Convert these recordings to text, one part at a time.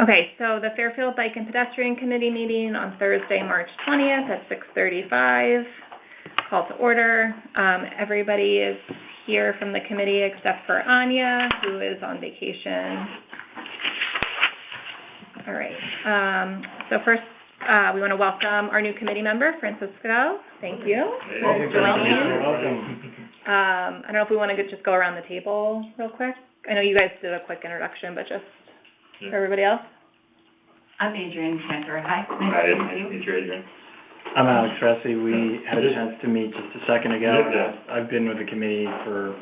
Okay, so the Fairfield Bike and Pedestrian Committee meeting on Thursday, March 20th at 6:35. Call to order. Everybody is here from the committee except for Anya, who is on vacation. All right. So first, we want to welcome our new committee member, Francisco. Thank you for joining. Welcome. I don't know if we want to just go around the table real quick. I know you guys did a quick introduction, but just for everybody else. I'm Adrian Cantor. Hi. Hi, nice to meet you, Adrian. I'm Alex Rossi. We had a chance to meet just a second ago. Yeah. I've been with the committee for,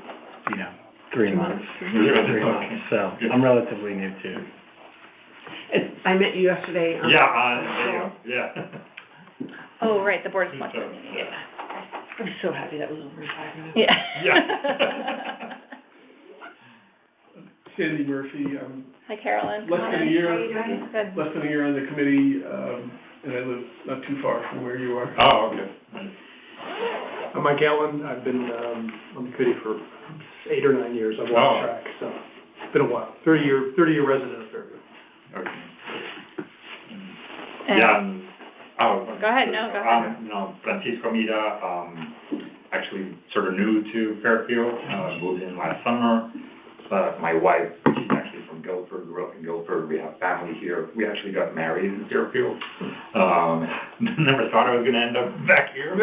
3 months. Really? 3 months. So I'm relatively new too. I met you yesterday. Yeah, yeah. Oh, right, the board of selectmen meeting. Yeah. I'm so happy that was over in 5 minutes. Yeah. Yeah. Sandy Murphy. I'm Hi, Carolyn. less than a year Good. on the committee, and I live not too far from where you are. Oh, okay. Nice. I'm Mike Allen. I've been on the committee for 8 or 9 years. I've walked track, so it's been a while. 30-year resident of Fairfield. Okay. And Yeah. Go ahead. No, go ahead. Francisco Mira, actually sort of new to Fairfield, moved in last summer. My wife, she's actually from Guilford, grew up in Guilford. We have family here. We actually got married in Fairfield. Never thought I was going to end up back here.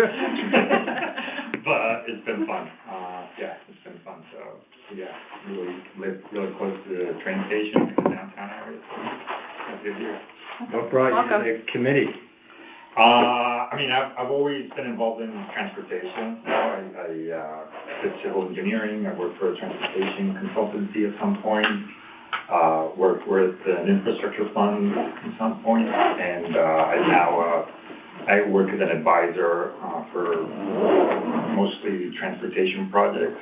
But it's been fun. It's been fun. So, really live really close to the train station in the downtown area. So, that's good here. What brought you to the committee? I've always been involved in transportation. I did civil engineering. I worked for a transportation consultancy at some point. Worked with an infrastructure fund at some point, and I work as an advisor for mostly transportation projects.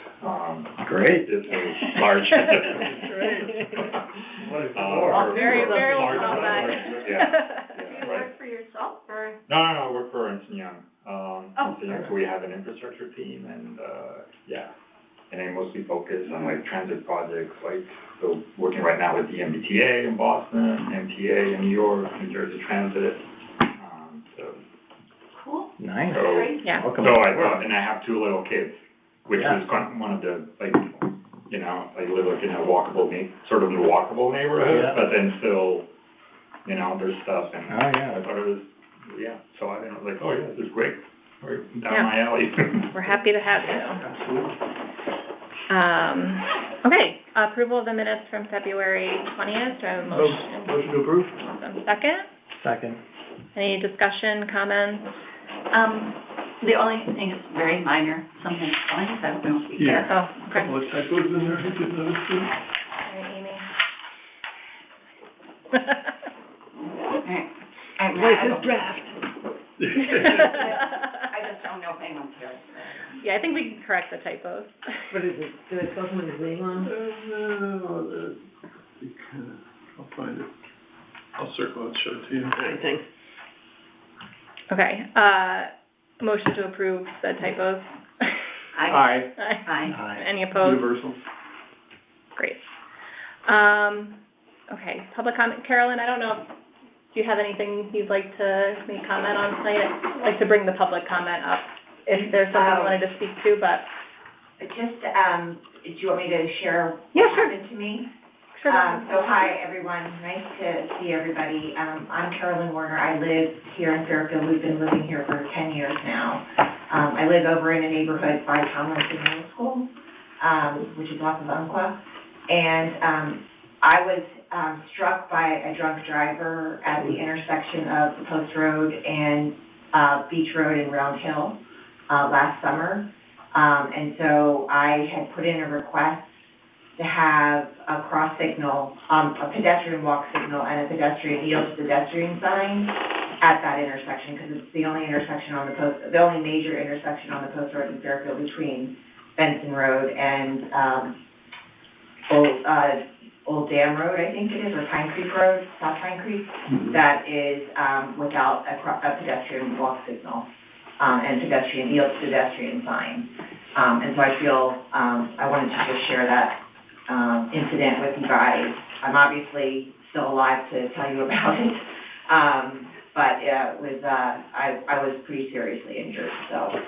Great. It's a large. Great. What is the Very, very well done. Do you work for yourself or? No, I work for Ernst & Young. Sure. So we have an infrastructure team, and and I mostly focus on like transit projects, so working right now with the MBTA in Boston, MTA in New York, New Jersey Transit. Cool. Nice. So, Yeah. Welcome. So and I have 2 little kids, which is one of the I live like in a walkable neighborhood, Yeah. but then still, there's stuff, and I thought it was, so I didn't this is great, right down my alley. We're happy to have you. Absolutely. Okay, approval of the minutes from February 20th. Do I have a motion? Motion to approve. Awesome. Second? Any discussion, comments? The only thing is very minor, something fine, so I don't know if you care. Oh, okay. Couple of typos in there, I did notice too. All right, Amy. Alright. Draft. I just don't know if anyone's here. Yeah, I think we can correct the typos. What is it? Do I spell someone's name wrong? I'll find it. I'll circle it, show it to you. Alright, thanks. Okay, motion to approve the typos. Aye. Aye. Aye. Any opposed? Universal. Great. Okay, public comment. Carolyn, I don't know, do you have anything you'd like to make comment on tonight? I'd like to bring the public comment up if there's something you wanted to speak to, but. Just, do you want me to share Yeah, what sure. happened to me? Sure. So hi, everyone. Nice to see everybody. I'm Carolyn Warner. I live here in Fairfield. We've been living here for 10 years now. I live over in a neighborhood by Tomlinson Middle School, which is off of Umpqua. And I was struck by a drunk driver at the intersection of the Post Road and Beach Road in Round Hill last summer. And so I had put in a request to have a cross signal, a pedestrian walk signal and a pedestrian yield to pedestrian sign at that intersection, because it's the only intersection on the only major intersection on the Post Road in Fairfield between Benson Road and Old Dam Road, I think it is, or Pine Creek Road, South Pine Creek, that is without a pedestrian walk signal and pedestrian yield to pedestrian sign. And so I feel I wanted to just share that incident with you guys. I'm obviously still alive to tell you about it. But it was, I was pretty seriously injured, so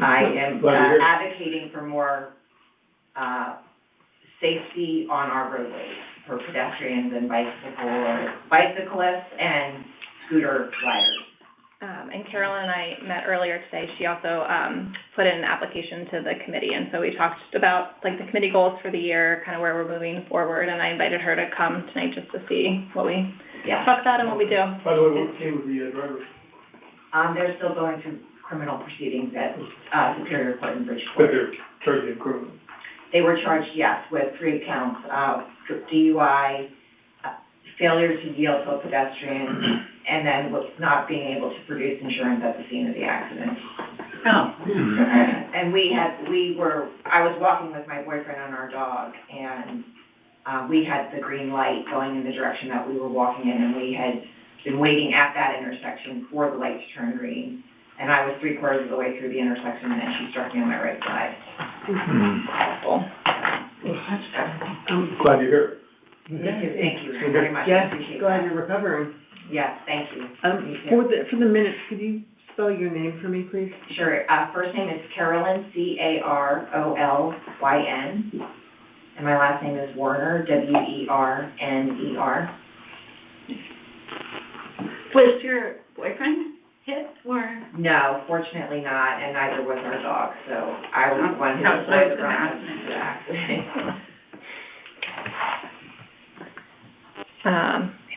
I am Glad to hear it. advocating for more safety on our roadways for pedestrians and bicyclists and scooter riders. And Carolyn and I met earlier today. She also put in an application to the committee, and so we talked about like the committee goals for the year, kind of where we're moving forward, and I invited her to come tonight just to see what we talk about and what we do. By the way, what came with the driver? They're still going through criminal proceedings at Superior Court in But Bridgeport. they're charging a criminal. They were charged, yes, with 3 counts, DUI, failure to yield to a pedestrian, and then with not being able to produce insurance at the scene of the accident. Oh. And I was walking with my boyfriend and our dog, and we had the green light going in the direction that we were walking in, and we had been waiting at that intersection for the light to turn green. And I was 3/4 of the way through the intersection, and she struck me on my right side. Awful. I'm glad you're here. Thank you very much. I Yes, appreciate glad that. you're recovering. Yes, thank you. Me too. For the minutes, could you spell your name for me, please? Sure, first name is Carolyn, Carolyn, and my last name is Werner, Werner. Was your boyfriend hit or? No, fortunately not, and neither was our dog, so I was the one who Oh, was so it was the an brunt of accident. the accident.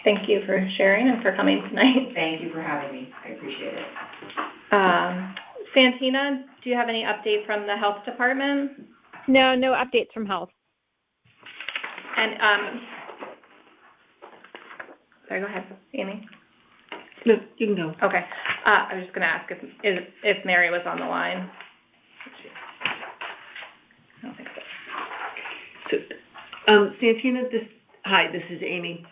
Thank you for sharing and for coming tonight. Thank you for having me, I appreciate it. Santina, do you have any update from the health department? No updates from health. And, sorry, go ahead, Amy. No, you can go. Okay, I was just gonna ask if Mary was on the line. I don't think so. Santina, hi, this is Amy.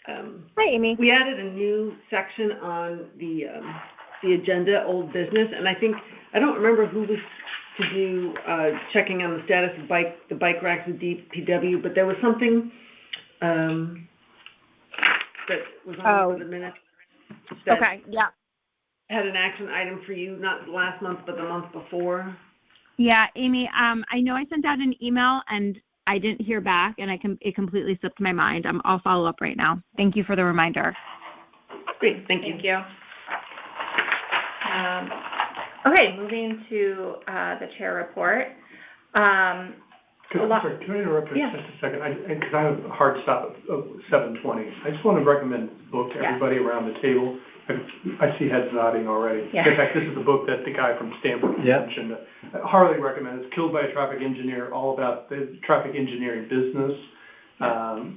Hi, Amy. We added a new section on the agenda, old business, and I don't remember who was to do, checking on the status of the bike racks with DPW, but there was something, that was on the minutes. Okay, yeah. Had an action item for you, not last month, but the month before. Yeah, Amy, I know I sent out an email and I didn't hear back, and it completely slipped my mind. I'll follow up right now. Thank you for the reminder. Great, thank you. Thank you. Okay, moving to the chair report. Sorry, can I interrupt for Yeah. just a second? Because I have a hard stop at 7:20. I just want to recommend the book to everybody around the table. I see heads nodding already. Yeah. In fact, this is the book that the guy from Stanford mentioned. I highly recommend it. It's Killed by a Traffic Engineer, all about the traffic engineering business,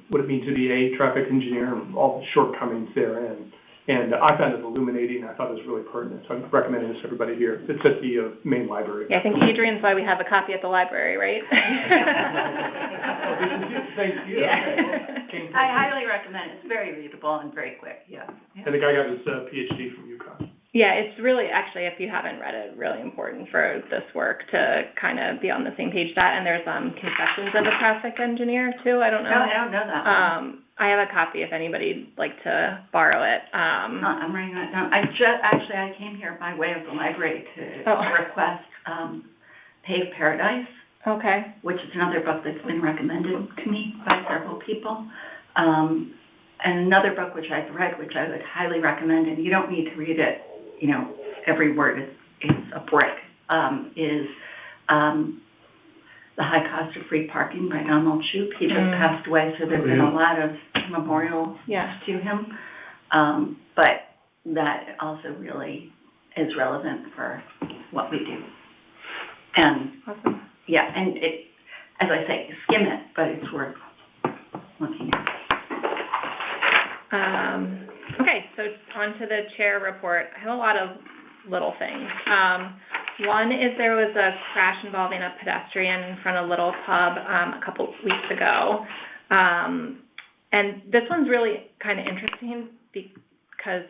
what it means to be a traffic engineer, and all the shortcomings therein. And I found it illuminating. I thought it was really pertinent. So I'm recommending this to everybody here. It's at the main library. Yeah, I think Adrian's why we have a copy at the library, right? Thank you. Yeah. I highly recommend it. It's very readable and very quick, yeah. And the guy got his PhD from UConn. Yeah, it's really, actually, if you haven't read it, really important for this work to kind of be on the same page. That, and there's Confessions of a Traffic Engineer, too. I don't know. No, I don't know that. I have a copy if anybody'd like to borrow it. I'm writing that down. I came here by way of the library to request Paved Paradise, Okay. which is another book that's been recommended to me by several people. And another book which I've read, which I would highly recommend, and you don't need to read it, every word is a brick, is The High Cost of Free Parking by Donald Shoup. He just passed away, so there's been a lot of memorials to him. But that also really is relevant for what we do. And Awesome. yeah, and it, as I say, skim it, but it's worth looking at. Okay, so on to the chair report. I have a lot of little things. One is there was a crash involving a pedestrian in front of Little Pub a couple weeks ago. And this one's really kind of interesting because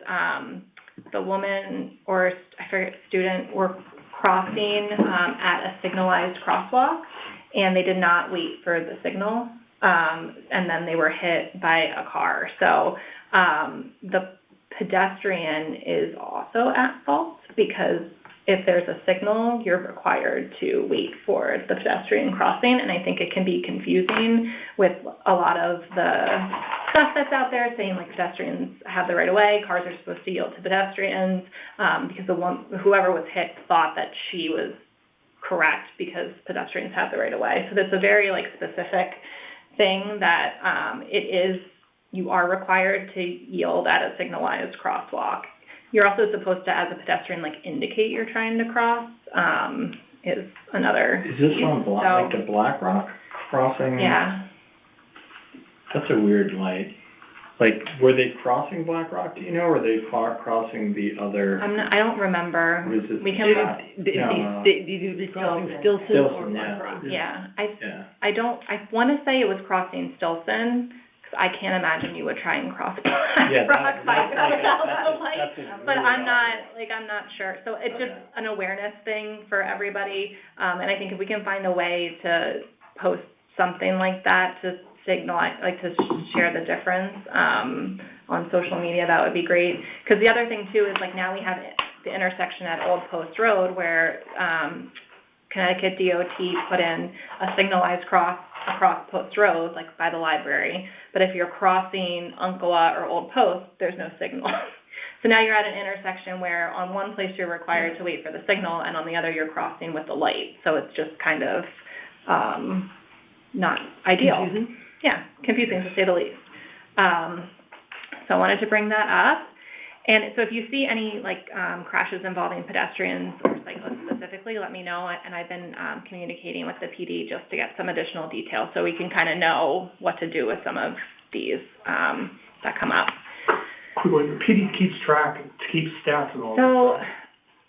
the woman, or I forget, student, were crossing at a signalized crosswalk, and they did not wait for the signal and then they were hit by a car. So the pedestrian is also at fault because if there's a signal, you're required to wait for the pedestrian crossing, and I think it can be confusing with a lot of the stuff that's out there saying like pedestrians have the right of way, cars are supposed to yield to pedestrians, because whoever was hit thought that she was correct because pedestrians have the right of way. So that's a very like specific thing that you are required to yield at a signalized crosswalk. You're also supposed to, as a pedestrian, like indicate you're trying to cross, is another. Is this on like the Black Rock crossing? Yeah. That's a weird light. Like, were they crossing Black Rock, do you know, or were they crossing the other? I don't remember. Or is it We can. Did you be crossing Stilson or Black Rock? Yeah. I want to say it was crossing Stilson. I can't imagine you would try and cross Black Rock but I'm not sure. So it's just an awareness thing for everybody. And I think if we can find a way to post something like that to signal, like to share the difference on social media, that would be great. Because the other thing too is like now we have the intersection at Old Post Road where Connecticut DOT put in a signalized cross across Post Road, like by the library. But if you're crossing Uncala or Old Post, there's no signal. So now you're at an intersection where on one place you're required to wait for the signal, and on the other you're crossing with the light. So it's just kind of not ideal. Confusing? Yeah, confusing to say the least. So I wanted to bring that up. And so if you see any crashes involving pedestrians or cyclists specifically, let me know. And I've been communicating with the PD just to get some additional details so we can kind of know what to do with some of these that come up. Quickly, the PD keeps stats and all that. So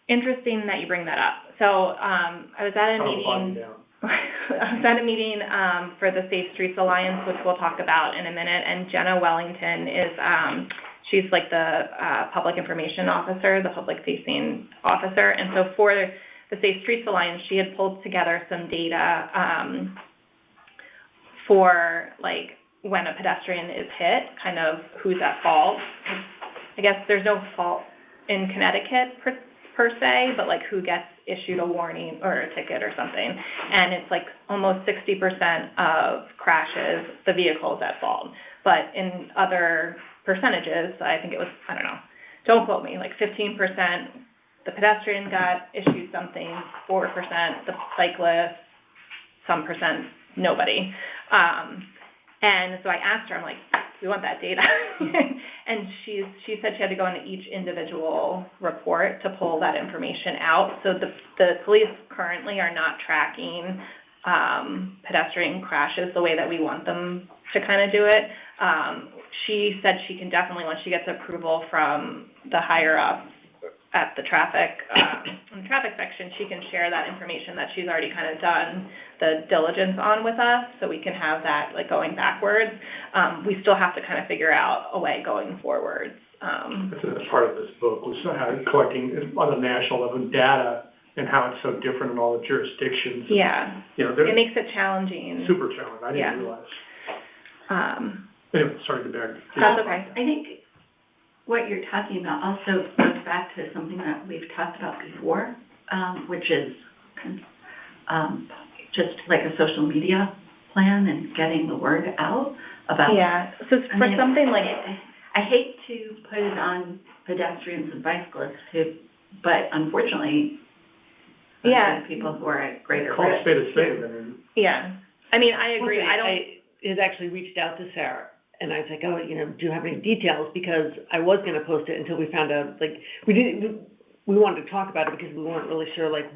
interesting that you bring that up. So I was at a meeting. I was at a meeting for the Safe Streets Alliance, which we'll talk about in a minute. And Jenna Wellington is. She's like the public information officer, the public-facing officer. And so for the Safe Streets Alliance, she had pulled together some data for like when a pedestrian is hit, kind of who's at fault. I guess there's no fault in Connecticut per se, but like who gets issued a warning or a ticket or something. And it's like almost 60% of crashes, the vehicle is at fault. But in other percentages, I think it was, I don't know, don't quote me, like 15%, the pedestrian got issued something, 4% the cyclist, some percent nobody. And so I asked her, I'm like, we want that data. And she said she had to go into each individual report to pull that information out. So the police currently are not tracking pedestrian crashes the way that we want them to kind of do it. She said she can definitely, once she gets approval from the higher up at the traffic, in the traffic section, she can share that information that she's already kind of done the diligence on with us, so we can have that like going backwards. We still have to kind of figure out a way going forwards. That's part of this book, was how collecting on a national level data and how it's so different in all the jurisdictions. Yeah, it makes it challenging. Super challenging, I didn't realize. Anyway, sorry to bear. That's okay. I think what you're talking about also goes back to something that we've talked about before, which is just like a social media plan and getting the word out about. Yeah, so for something like, I hate to put it on pedestrians and bicyclists too, but unfortunately, people who are at greater Call risk. Spade a spade. Yeah, I mean, I agree. I had actually reached out to Sarah. And I was like, do you have any details? Because I was going to post it until we found out, like, we wanted to talk about it because we weren't really sure, like,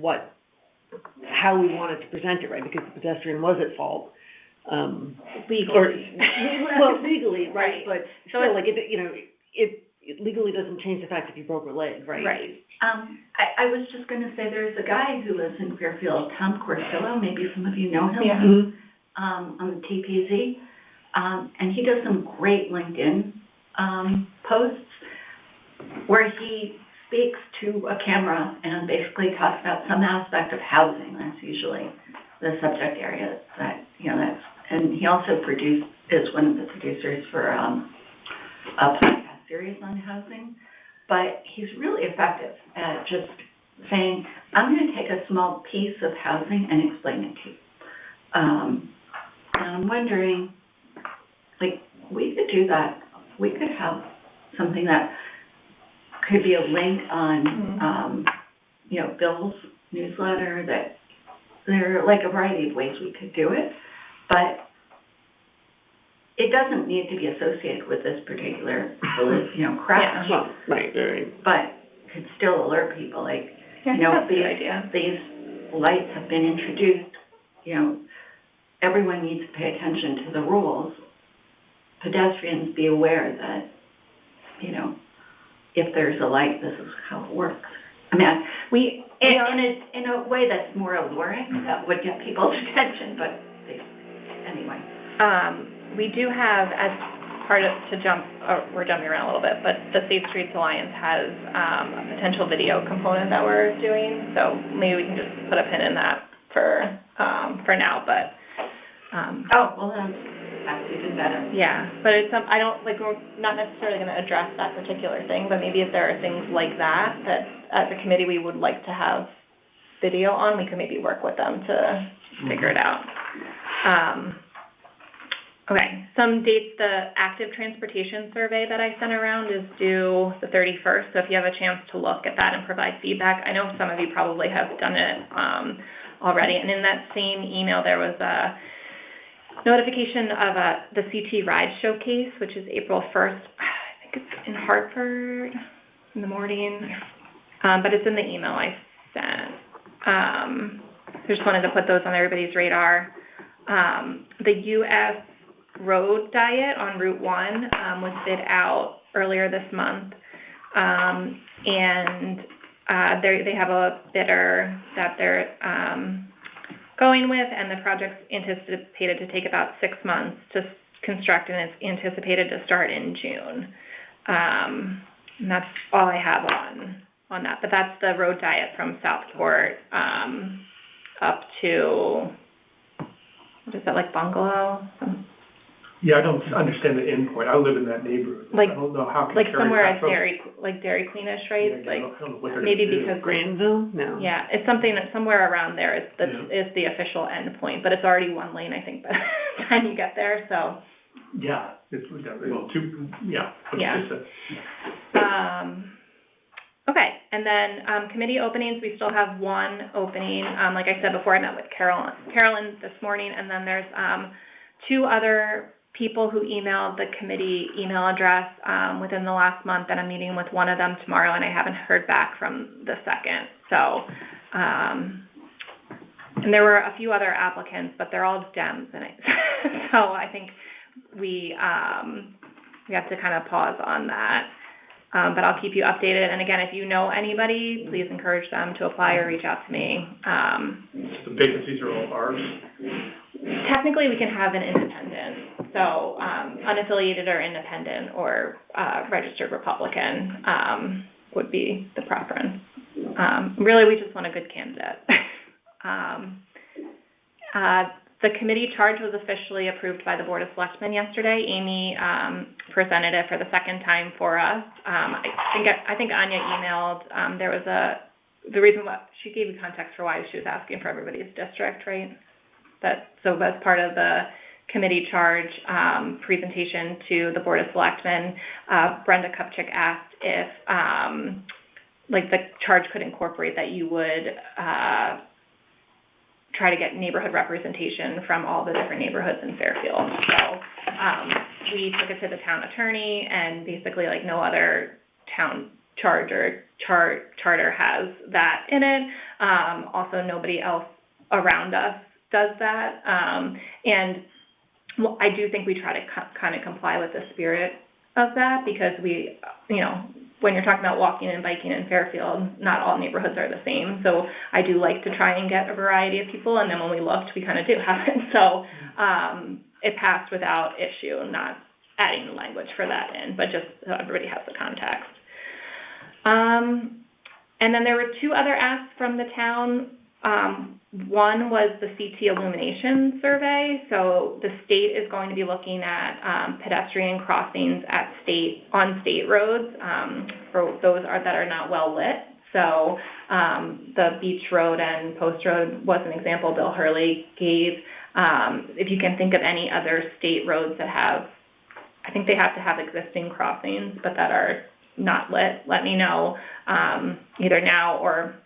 how we wanted to present it, right? Because the pedestrian was at fault. Legally. Legally, right? But so still, like, it legally doesn't change the fact that you broke your leg, right? Right. I was just going to say there's a guy who lives in Fairfield, Tom Corsillo, maybe some of you know him, Yeah. On the TPZ. And he does some great LinkedIn posts where he speaks to a camera and basically talks about some aspect of housing. That's usually the subject area that, that's and he also is one of the producers for a podcast series on housing. But he's really effective at just saying, I'm going to take a small piece of housing and explain it to you. And I'm wondering, like, we could do that. We could have something that could be a link on, Bill's newsletter, that there are like a variety of ways we could do it, but it doesn't need to be associated with this particular, crash. Well, right. But could still alert people, like, these lights have been introduced, everyone needs to pay attention to the rules. Pedestrians, be aware that, if there's a light, this is how it works. I mean, in a way that's more alluring, that would get people's attention, but anyway. We do have, as part of, we're jumping around a little bit, but the Safe Streets Alliance has a potential video component that we're doing, so maybe we can just put a pin in that for now, but. That's even better. Yeah, but it's, we're not necessarily going to address that particular thing, but maybe if there are things like that as a committee we would like to have video on, we could maybe work with them to figure it out. Okay, some dates. The active transportation survey that I sent around is due the 31st, so if you have a chance to look at that and provide feedback, I know some of you probably have done it already, and in that same email there was a notification of the CT Ride Showcase, which is April 1st. I think it's in Hartford in the morning, but it's in the email I sent. I just wanted to put those on everybody's radar. The U.S. Road Diet on Route 1 was bid out earlier this month, and they have a bidder that they're going with, and the project's anticipated to take about 6 months to construct, and it's anticipated to start in June. And that's all I have on that. But that's the road diet from Southport up to, what is that, like Bungalow? Yeah, I don't understand the endpoint. I live in that neighborhood. Like, I don't know how can like carry somewhere that at from- Dairy Queenish, right? Yeah, I don't know what they're maybe gonna do. because Granville? No. Yeah, it's something that somewhere around there is the official endpoint, but it's already one lane, I think, by the time you get there, so. Yeah, two, yeah. Yeah. Okay, and then committee openings, we still have one opening. Like I said before, I met with Carolyn this morning, and then there's 2 other people who emailed the committee email address within the last month, and I'm meeting with one of them tomorrow, and I haven't heard back from the second. So, and there were a few other applicants, but they're all Dems, and so I think we have to kind of pause on that. But I'll keep you updated. And again, if you know anybody, please encourage them to apply or reach out to me. The vacancies are all ours. Technically, we can have an independent, so unaffiliated or independent or registered Republican would be the preference. Really, we just want a good candidate. The committee charge was officially approved by the Board of Selectmen yesterday. Amy presented it for the second time for us. I think Anya emailed. There was the reason why she gave you context for why she was asking for everybody's district, right? So as part of the committee charge presentation to the Board of Selectmen, Brenda Kupchik asked if the charge could incorporate that you would try to get neighborhood representation from all the different neighborhoods in Fairfield. So we took it to the town attorney, and basically no other town charge or charter has that in it. Also, nobody else around us does that. And I do think we try to kind of comply with the spirit of that, because we, when you're talking about walking and biking in Fairfield, not all neighborhoods are the same. So I do like to try and get a variety of people, and then when we looked, we kind of do have it. So it passed without issue, not adding the language for that in, but just so everybody has the context. And then there were 2 other asks from the town One was the CT illumination survey. So the state is going to be looking at pedestrian crossings on state roads for those that are not well lit. So the Beach Road and Post Road was an example Bill Hurley gave. If you can think of any other state roads that I think they have to have existing crossings, but that are not lit, let me know either now or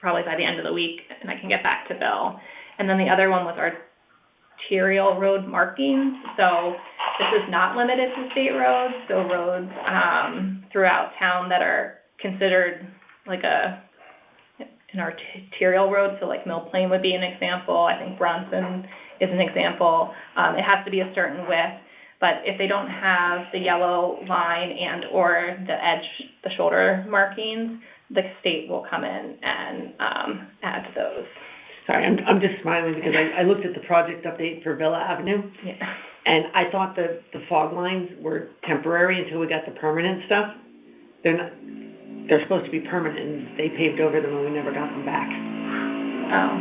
probably by the end of the week, and I can get back to Bill. And then the other one was arterial road markings. So this is not limited to state roads, so roads throughout town that are considered like an arterial road, so like Mill Plain would be an example. I think Bronson is an example. It has to be a certain width, but if they don't have the yellow line and or the shoulder markings, the state will come in and add those. Sorry, I'm just smiling because I looked at the project update for Villa Avenue. Yeah. And I thought the fog lines were temporary until we got the permanent stuff. They're supposed to be permanent, and they paved over them and we never got them back. Oh,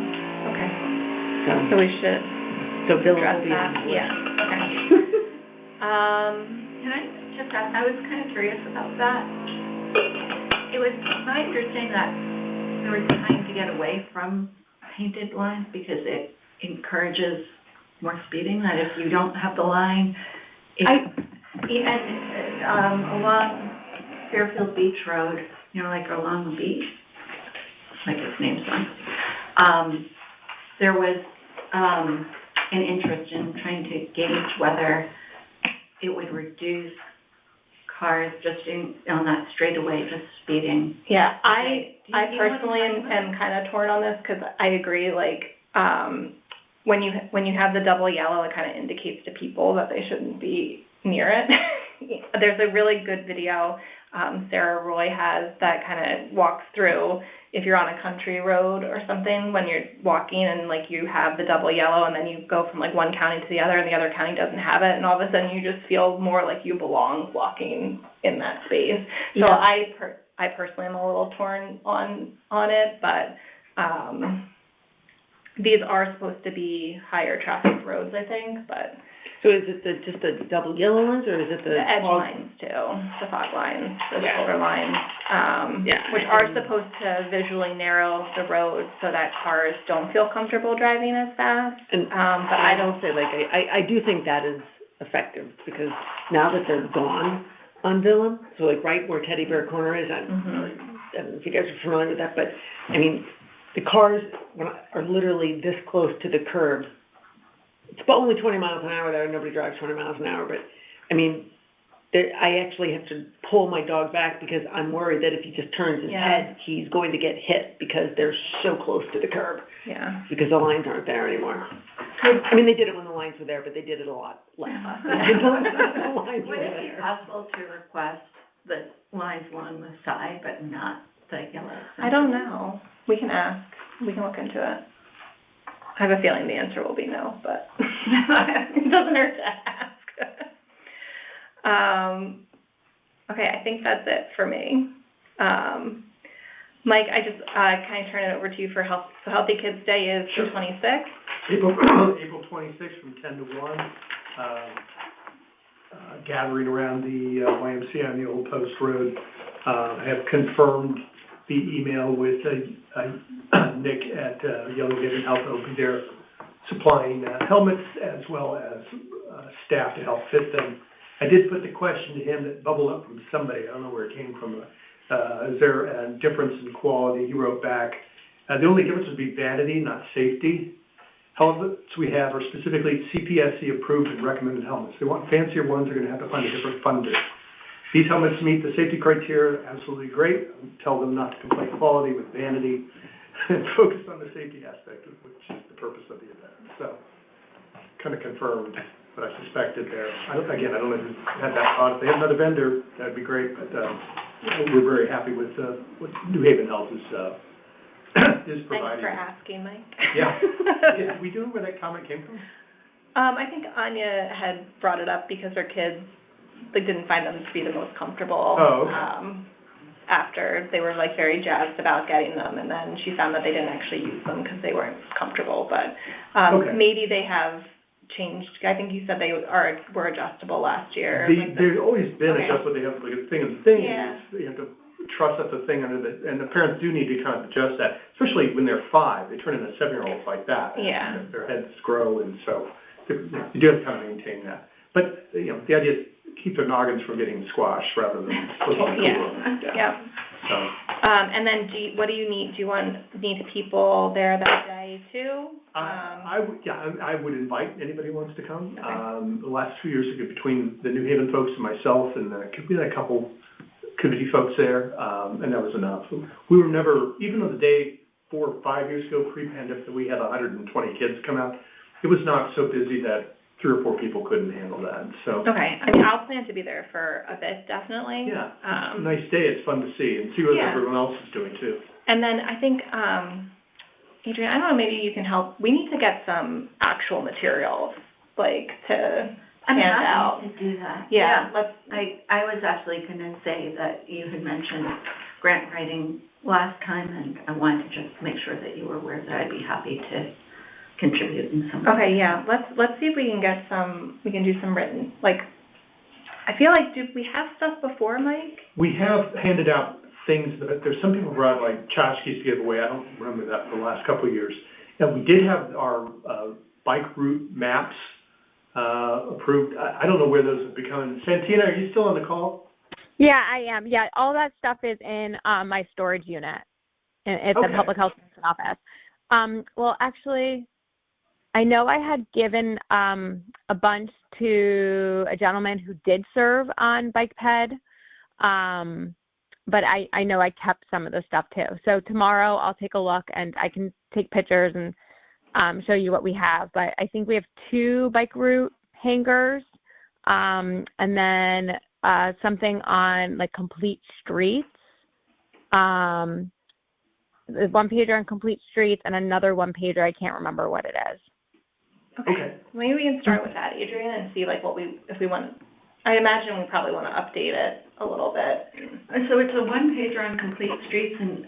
okay. So we should So Villa address will be that. on the list. Yeah, okay. Can I just ask, I was kind of curious about that. It was my understanding that they were trying to get away from painted lines because it encourages more speeding, that if you don't have the line, along Fairfield Beach Road, like along the beach, like its name's on, there was an interest in trying to gauge whether it would reduce cars just on that straightaway, just speeding. Yeah, I personally am kind of torn on this because I agree, like, when you have the double yellow, it kind of indicates to people that they shouldn't be near it. There's a really good video Sarah Roy has that kind of walks through if you're on a country road or something, when you're walking and like you have the double yellow and then you go from like one county to the other and the other county doesn't have it, and all of a sudden you just feel more like you belong walking in that space. So yeah. I personally am a little torn on it, but these are supposed to be higher traffic roads, I think, but. So is it just the double yellow ones, or is it the edge lines too, the fog lines, the shoulder lines, which are supposed to visually narrow the road so that cars don't feel comfortable driving as fast. And but I don't say I do think that is effective, because now that they're gone on Villa, so like right where Teddy Bear Corner is, I don't know if you guys are familiar with that, but I mean, the cars are literally this close to the curb. It's about only 20 miles an hour there. Nobody drives 20 miles an hour, but I mean, I actually have to pull my dog back because I'm worried that if he just turns his head, he's going to get hit because they're so close to the curb. Yeah. Because the lines aren't there anymore. I mean, they did it when the lines were there, but they did it a lot less. Would it be possible to request the lines along the side, but not the yellow? I don't know. We can ask. We can look into it. I have a feeling the answer will be no, but it doesn't hurt to ask. Okay, I think that's it for me. Mike, I just kind of turn it over to you for health. So Healthy Kids Day is the 26th. April 26th from 10 to 1. Gathering around the YMCA on the Old Post Road. I have confirmed the email with Nick at Yellow Ribbon Health. Will be there supplying helmets as well as staff to help fit them. I did put the question to him that bubbled up from somebody. I don't know where it came from. Is there a difference in quality? He wrote back, the only difference would be vanity, not safety. Helmets we have are specifically CPSC approved and recommended helmets. If they want fancier ones, they're going to have to find a different funder. These helmets meet the safety criteria, absolutely great. Tell them not to conflate quality with vanity and focus on the safety aspect, which is the purpose of the event. So, kind of confirmed what I suspected there. I don't know if you had that thought. If they have another vendor, that'd be great, but we're very happy with what New Haven Health is providing. Thanks for asking, Mike. Yeah. Did we do where that comment came from? I think Anya had brought it up because her kids didn't find them to be the most comfortable. Oh, okay. after. They were like very jazzed about getting them, and then she found that they didn't actually use them because they weren't comfortable, but, Okay. maybe they have changed. I think you said they were adjustable last year. They've always been Okay. adjustable, they have like a thing, and the thing Yeah. is, you have to trust that the thing under the, and the parents do need to kind of adjust that, especially when they're 5, they turn into 7-year-olds like that. Yeah. Their heads grow, and so you do have to kind of maintain that. But, the idea is keep their noggins from getting squashed rather than slipping. Yeah. So, And then what do you need? Do you need people there that day too? I would invite anybody who wants to come. Okay. The last 2 years ago, between the New Haven folks and myself, and we had a couple committee folks there, and that was enough. We were never, even on the day 4 or 5 years ago, pre-pandemic, that we had 120 kids come out, it was not so busy that 3 or 4 people couldn't handle that, so. Okay, I mean, I'll plan to be there for a bit, definitely. Yeah, it's a nice day, it's fun to see, and see what Yeah. everyone else is doing too. And then I think, Adrian, I don't know, maybe you can help. We need to get some actual materials, like, to I'm hand out. happy to do that. Yeah, I was actually gonna say that you had mentioned grant writing last time, and I wanted to just make sure that you were aware that I'd be happy to contribute in some way. Okay, yeah, let's see if we can do some written, like, I feel like, did we have stuff before, Mike? We have handed out things, that there's some people brought like tchotchkes to give away, I don't remember that for the last couple of years. And we did have our bike route maps approved. I don't know where those have become. Santina, are you still on the call? Yeah, I am. Yeah, all that stuff is in my storage unit. It's Okay. a public health office. Well, actually, I know I had given a bunch to a gentleman who did serve on Bike Ped, but I know I kept some of the stuff too. So tomorrow I'll take a look and I can take pictures and show you what we have. But I think we have 2 bike route hangers, and then something on like complete streets. One pager on complete streets and another one pager. I can't remember what it is. Okay. Maybe we can start with that, Adrian, and see like if we want. I imagine we probably want to update it a little bit. So it's a 1-pager on complete streets, and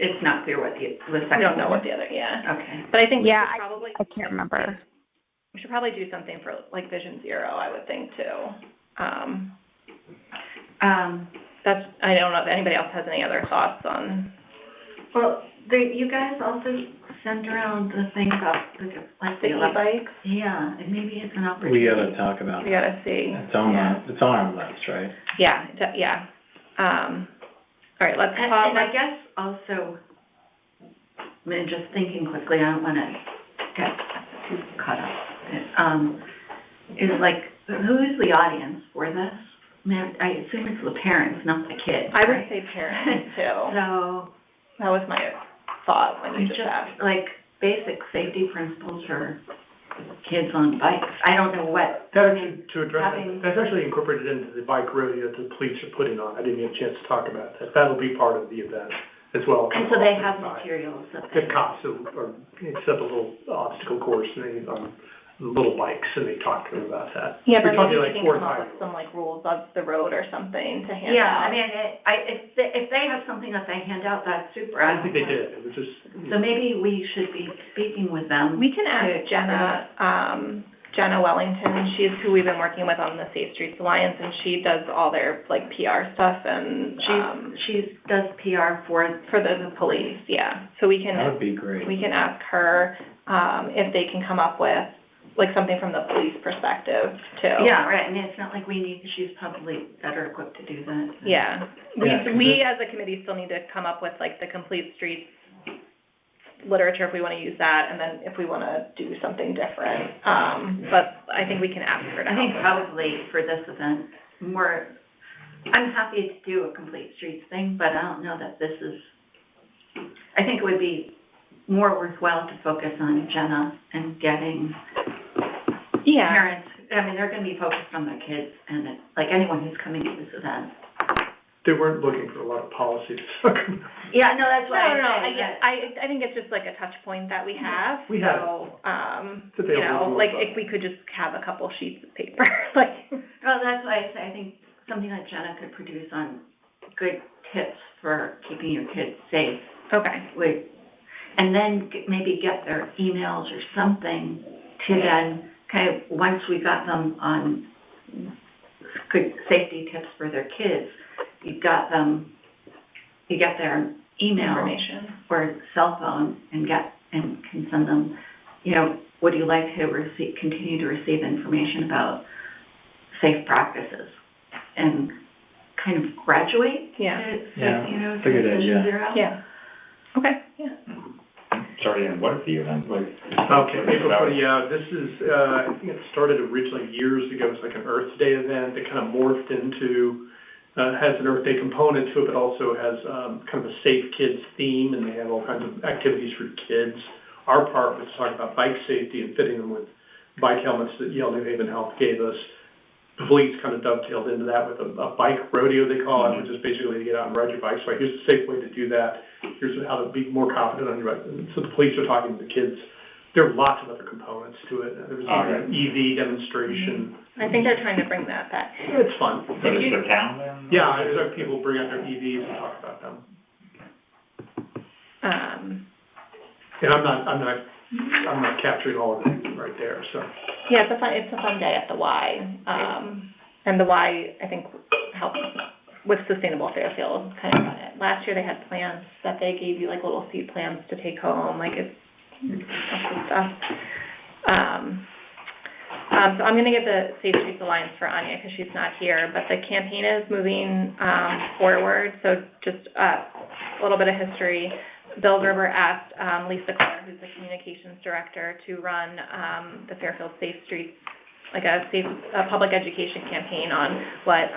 it's not clear what the second. I don't know what the other. Yeah. Okay. But I think we Yeah, should probably. I can't remember. We should probably do something for like Vision Zero, I would think too. I don't know if anybody else has any other thoughts on. Well, you guys also send around the thing about like The e-bikes? Yeah, and maybe it's an opportunity. We gotta talk about We it. gotta see. It's on our list, right? Yeah, yeah. All right, let's And I guess also, I mean, just thinking quickly, I don't wanna get too caught up. Is like, who is the audience for this? I mean, I assume it's the parents, not the kids, I would right? say parents too. So, That was my thought when you just asked. like basic safety principles for kids on bikes. I don't know what. To address Having- that, that's actually incorporated into the bike rodeo that the police are putting on. I didn't get a chance to talk about that. That'll be part of the event as well. And so they have materials that The cops or set up a little obstacle course and they on little bikes and they talk to them about that. Yeah, We're but talking maybe like we can 4 come up or 5. with some like rules of the road or something to hand Yeah, out. I mean, if they have something that they hand out, that's super. I don't think they did. It was just. So maybe we should be speaking with them. We can ask Jenna Wellington. She's who we've been working with on the Safe Streets Alliance, and she does all their like PR stuff and She does PR for the police. Yeah, so we can. That would be great. We can ask her if they can come up with like something from the police perspective too. Yeah, right. I mean, it's not like she's probably better equipped to do that. Yeah. Yeah, We as a committee still need to come up with like the complete streets literature if we want to use that, and then if we want to do something different. But I think we can ask her to I think help. probably for this event, I'm happy to do a complete streets thing, but I don't know that this is, I think it would be more worthwhile to focus on Jenna and getting parents. I mean, they're going to be focused on their kids and like anyone who's coming to this event. They weren't looking for a lot of policy to talk about. Yeah, no, that's why I think it's just like a touch point that we have. We have. So, It's available to like us. if we could just have a couple sheets of paper, like. Well, that's why I say I think something that Jenna could produce on good tips for keeping your kids safe. Okay. And then maybe get their emails or something to then kind of, once we got them on good safety tips for their kids, you get their email Information. or cell phone and can send them, would you like to continue to receive information about safe practices and kind of graduate? Yeah. It's a good idea. Zero. Yeah. Okay, yeah. Sorry, and what is the event like? Okay, April 20, this is, I think it started originally years ago. It's like an Earth Day event that kind of morphed into, has an Earth Day component to it, but also has kind of a safe kids theme, and they have all kinds of activities for kids. Our part was to talk about bike safety and fitting them with bike helmets that Yale New Haven Health gave us. The police kind of dovetailed into that with a bike rodeo, they call it, which is basically to get out and ride your bike. So here's a safe way to do that. Here's how to be more confident on your bike. And so the police are talking to the kids. There are lots of other components to it. There was an EV demonstration. I think they're trying to bring that back. It's fun. So is the town then? Yeah, there's other people bring out their EVs and talk about them. And I'm not capturing all of it right there, so. Yeah, it's a fun day at the Y. And the Y, I think, helps with Sustainable Fairfield kind of run it. Last year they had plans that they gave you, like little seed plans to take home, like it's awesome stuff. So I'm gonna give the Safe Streets Alliance for Anya because she's not here, but the campaign is moving forward. So just a little bit of history. Bill Gerber asked Lisa Clare, who's the communications director, to run the Fairfield Safe Streets, like a public education campaign on what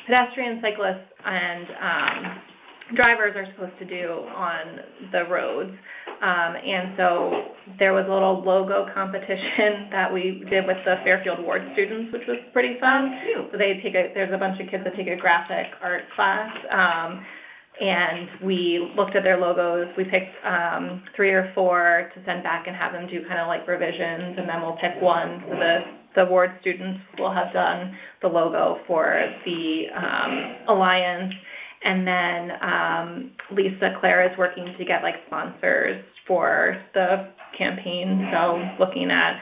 pedestrians, cyclists, and drivers are supposed to do on the roads. And so there was a little logo competition that we did with the Fairfield Ward students, which was pretty fun. So there's a bunch of kids that take a graphic art class. And we looked at their logos. We picked 3 or 4 to send back and have them do kind of like revisions, and then we'll pick one. So the ward students will have done the logo for the Alliance. And then Lisa Clare is working to get like sponsors for the campaign. So looking at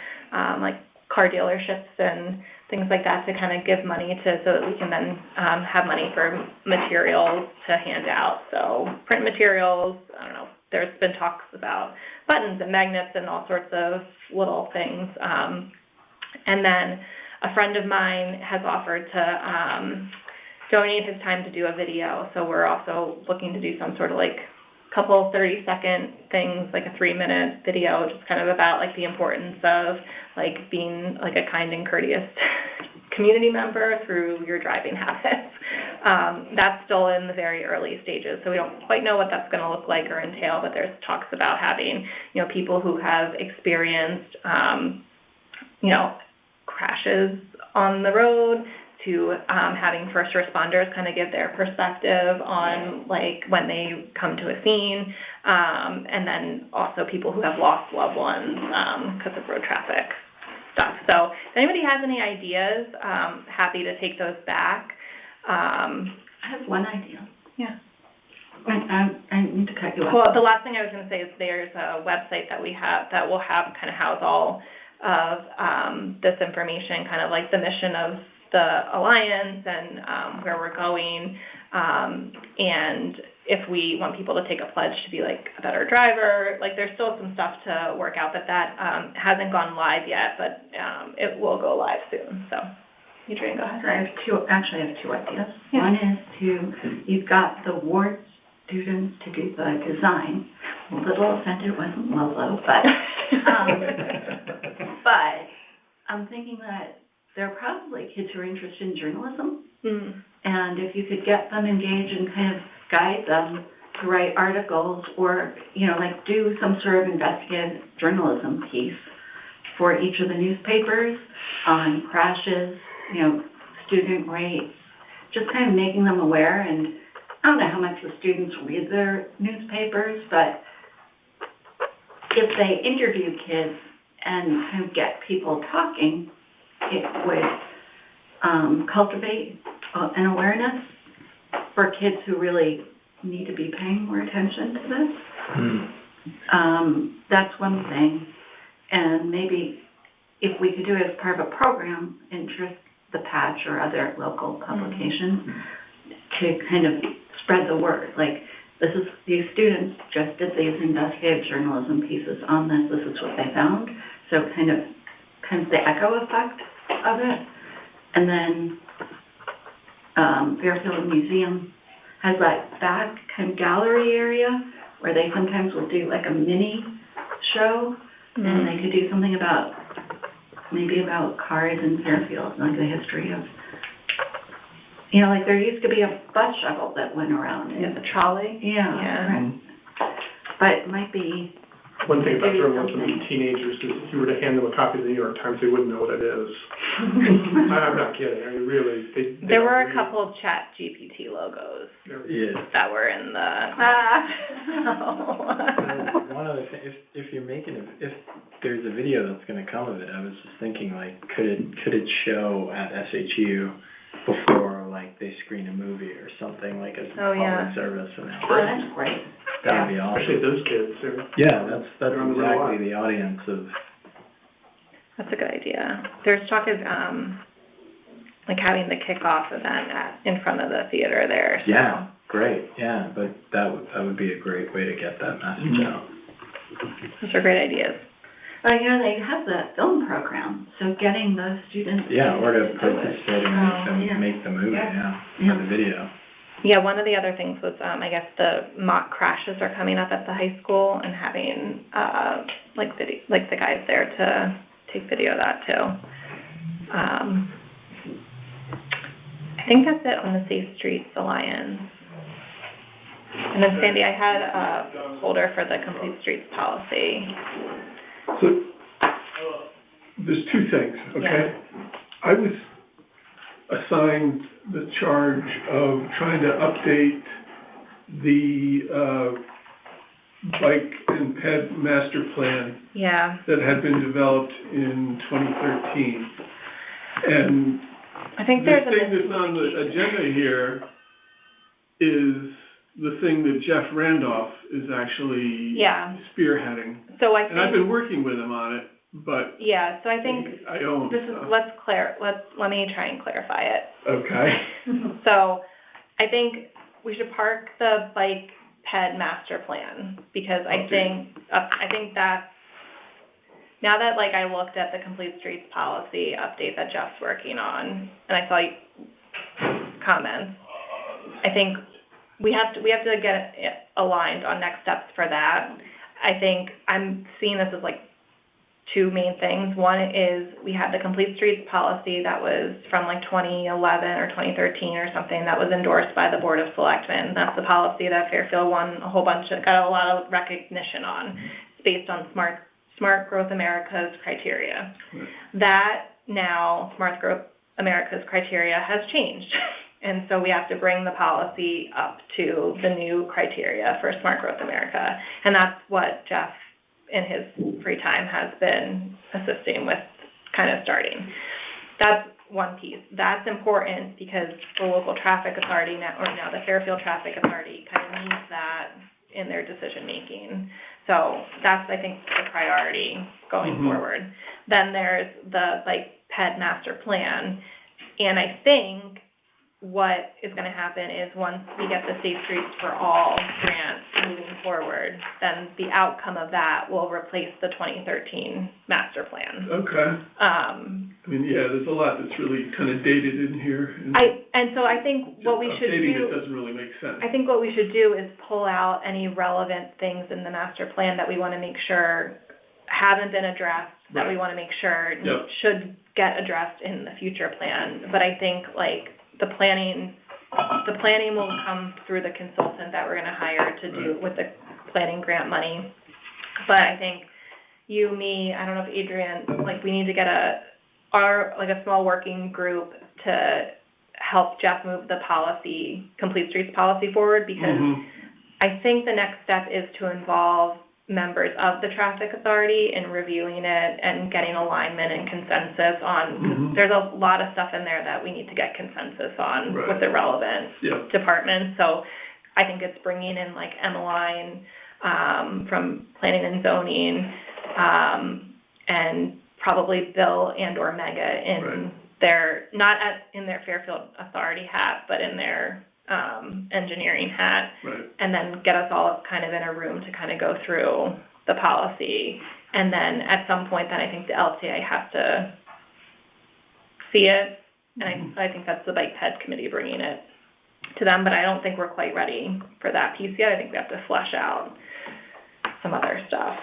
like car dealerships and things like that to kind of give money so that we can then have money for materials to hand out. So print materials, I don't know, there's been talks about buttons and magnets and all sorts of little things. And then a friend of mine has offered to donate his time to do a video. So we're also looking to do some sort of like couple 30-second things, like a 3-minute video, just kind of about like the importance of like being like a kind and courteous community member through your driving habits. That's still in the very early stages, so we don't quite know what that's going to look like or entail, but there's talks about having, people who have experienced, crashes on the road, to having first responders kind of give their perspective on like when they come to a scene, and then also people who have lost loved ones because of road traffic stuff. So if anybody has any ideas, happy to take those back. I have one idea. Yeah. I need to cut you off. Well, the last thing I was going to say is there's a website that we have that will have kind of house all of this information, kind of like the mission of the Alliance and where we're going, and if we want people to take a pledge to be like a better driver, like there's still some stuff to work out, but that hasn't gone live yet, but it will go live soon. So, Adrienne, go ahead. I have two ideas. Yeah. One is you've got the ward students to do the design. A little offended it wasn't Lolo, but but I'm thinking that there are probably kids who are interested in journalism, and if you could get them engaged and kind of guide them to write articles or, like do some sort of investigative journalism piece for each of the newspapers on crashes, student rates, just kind of making them aware. And I don't know how much the students read their newspapers, but if they interview kids and kind of get people talking, it would cultivate an awareness. for kids who really need to be paying more attention to this. That's one thing. And maybe if we could do it as part of a program, interest the Patch or other local publications to kind of spread the word. Like, these students just did these investigative journalism pieces on this. This is what they found. So kind of the echo effect of it. And then Fairfield Museum has that back kind of gallery area where they sometimes will do like a mini show, and they could do something about cars in Fairfield, like the history of, like there used to be a bus shuttle that went around. Yeah, the trolley. Yeah. Right. But it might be. One thing about throwing one to the teenagers is if you were to hand them a copy of the New York Times, they wouldn't know what it is. I'm not kidding. I mean, really. There were a couple of Chat GPT logos that were in the. One other thing, if there's a video that's going to come of it, I was just thinking, like, could it show at SHU before, like, they screen a movie or something, like as a public service announcement? That's great. That would be awesome. Especially those kids. That's exactly the audience of. That's a good idea. There's talk of like having the kickoff event in front of the theater there. So. Yeah, great. Yeah, but that would be a great way to get that message out. Those are great ideas. Well, they have the film program, so getting those students. Yeah, or to participate and make the movie. Or the video. Yeah, one of the other things was, I guess the mock crashes are coming up at the high school and having, like the guys there to take video of that too. I think that's it on the Safe Streets Alliance. And then Sandy, I had a folder for the Complete Streets policy. So, there's two things, okay? Yeah. I was assigned the charge of trying to update the bike and ped master plan that had been developed in 2013. And I think the thing that's on the agenda here is the thing that Jeff Randolph is actually spearheading. So I think, and I've been working with him on it, but so I think I own this is let me try and clarify it. Okay. So I think we should park the bike ped master plan because I think that's now that like I looked at the Complete Streets policy update that Jeff's working on and I saw comments, I think we have to get aligned on next steps for that. I think I'm seeing this as like two main things. One is we had the Complete Streets policy that was from like 2011 or 2013 or something that was endorsed by the Board of Selectmen. That's the policy that Fairfield won got a lot of recognition on. It's based on Smart Growth America's criteria. That now Smart Growth America's criteria has changed. And so we have to bring the policy up to the new criteria for Smart Growth America. And that's what Jeff, in his free time, has been assisting with kind of starting. That's one piece. That's important because the local traffic authority now the Fairfield Traffic Authority kind of needs that in their decision making. So that's, I think, the priority going forward. Then there's the ped master plan. And I think what is going to happen is once we get the Safe Streets for All grant moving forward, then the outcome of that will replace the 2013 master plan. Okay. I mean, there's a lot that's really kind of dated in here. And so I think what we should do. Updating it doesn't really make sense. I think what we should do is pull out any relevant things in the master plan that we want to make sure haven't been addressed, that we want to make sure should get addressed in the future plan. But I think the planning will come through the consultant that we're going to hire to do with the planning grant money. But I think you, me, I don't know if Adrian, we need to get a small working group to help Jeff move the policy, Complete Streets policy forward, because I think the next step is to involve members of the traffic authority in reviewing it and getting alignment and consensus on, there's a lot of stuff in there that we need to get consensus on with the relevant departments. So I think it's bringing in like Emmeline from planning and zoning, and probably Bill and or Mega in their, not in their Fairfield Authority hat, but in their engineering hat, and then get us all kind of in a room to kind of go through the policy. And then at some point, then I think the LTA has to see it, and I think that's the Bike Ped Committee bringing it to them, but I don't think we're quite ready for that piece yet. I think we have to flesh out some other stuff.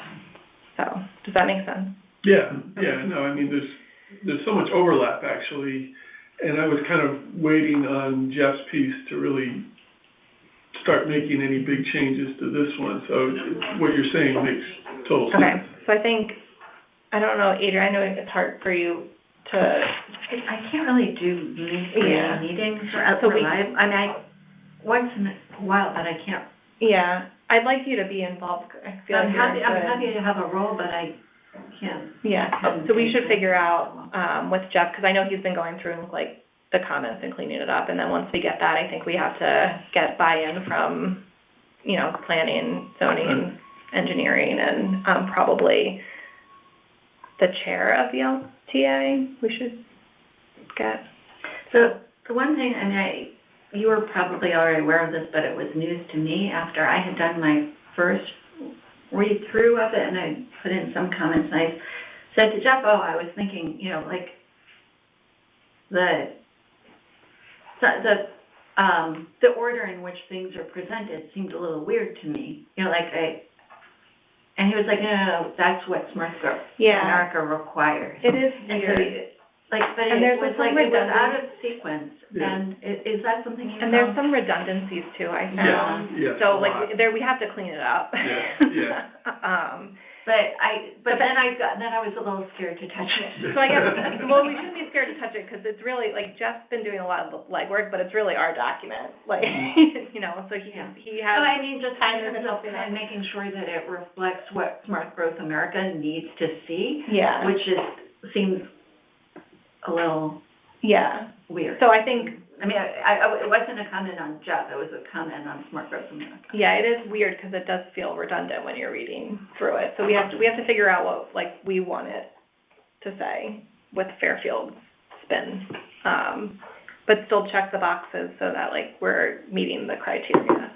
So, does that make sense? Yeah, no, I mean, there's so much overlap, actually, and I was kind of waiting on Jeff's piece to really start making any big changes to this one, so what you're saying makes total sense. Okay, so I think, I don't know, Adrian, I know it's hard for you to... I can't really do meetings or live. I mean, once in a while, but I can't. Yeah, I'd like you to be involved. I feel I'm happy to have a role, but I can't. Yeah, so we should figure out with Jeff, because I know he's been going through like the comments and cleaning it up, and then once we get that, I think we have to get buy-in from, you know, planning, zoning, engineering, and probably the chair of the LTA we should get. So the one thing, and you were probably already aware of this, but it was news to me after I had done my first read-through of it, and I put in some comments, and I said to Jeff, I was thinking, you know, like, the order in which things are presented seemed a little weird to me, you know, like and he was like, no, that's what Smart Growth America requires. It is And weird. so, but it was like, it was out of sequence, and is that something you know? And there's some redundancies too, I found. So like, we have to clean it up. But then I was a little scared to touch it. So I guess, well, we shouldn't be scared to touch it, because it's really, like, Jeff's been doing a lot of legwork, but it's really our document, like, you know, so he has. No, I mean, just kind of making sure that it reflects what Smart Growth America needs to see. Yeah. Which seems a little weird. So I think, I mean, it wasn't a comment on Jeff, it was a comment on Smart Growth America. Yeah, it is weird, because it does feel redundant when you're reading through it. So we have to figure out what, like, we want it to say with Fairfield spin, but still check the boxes so that, like, we're meeting the criteria.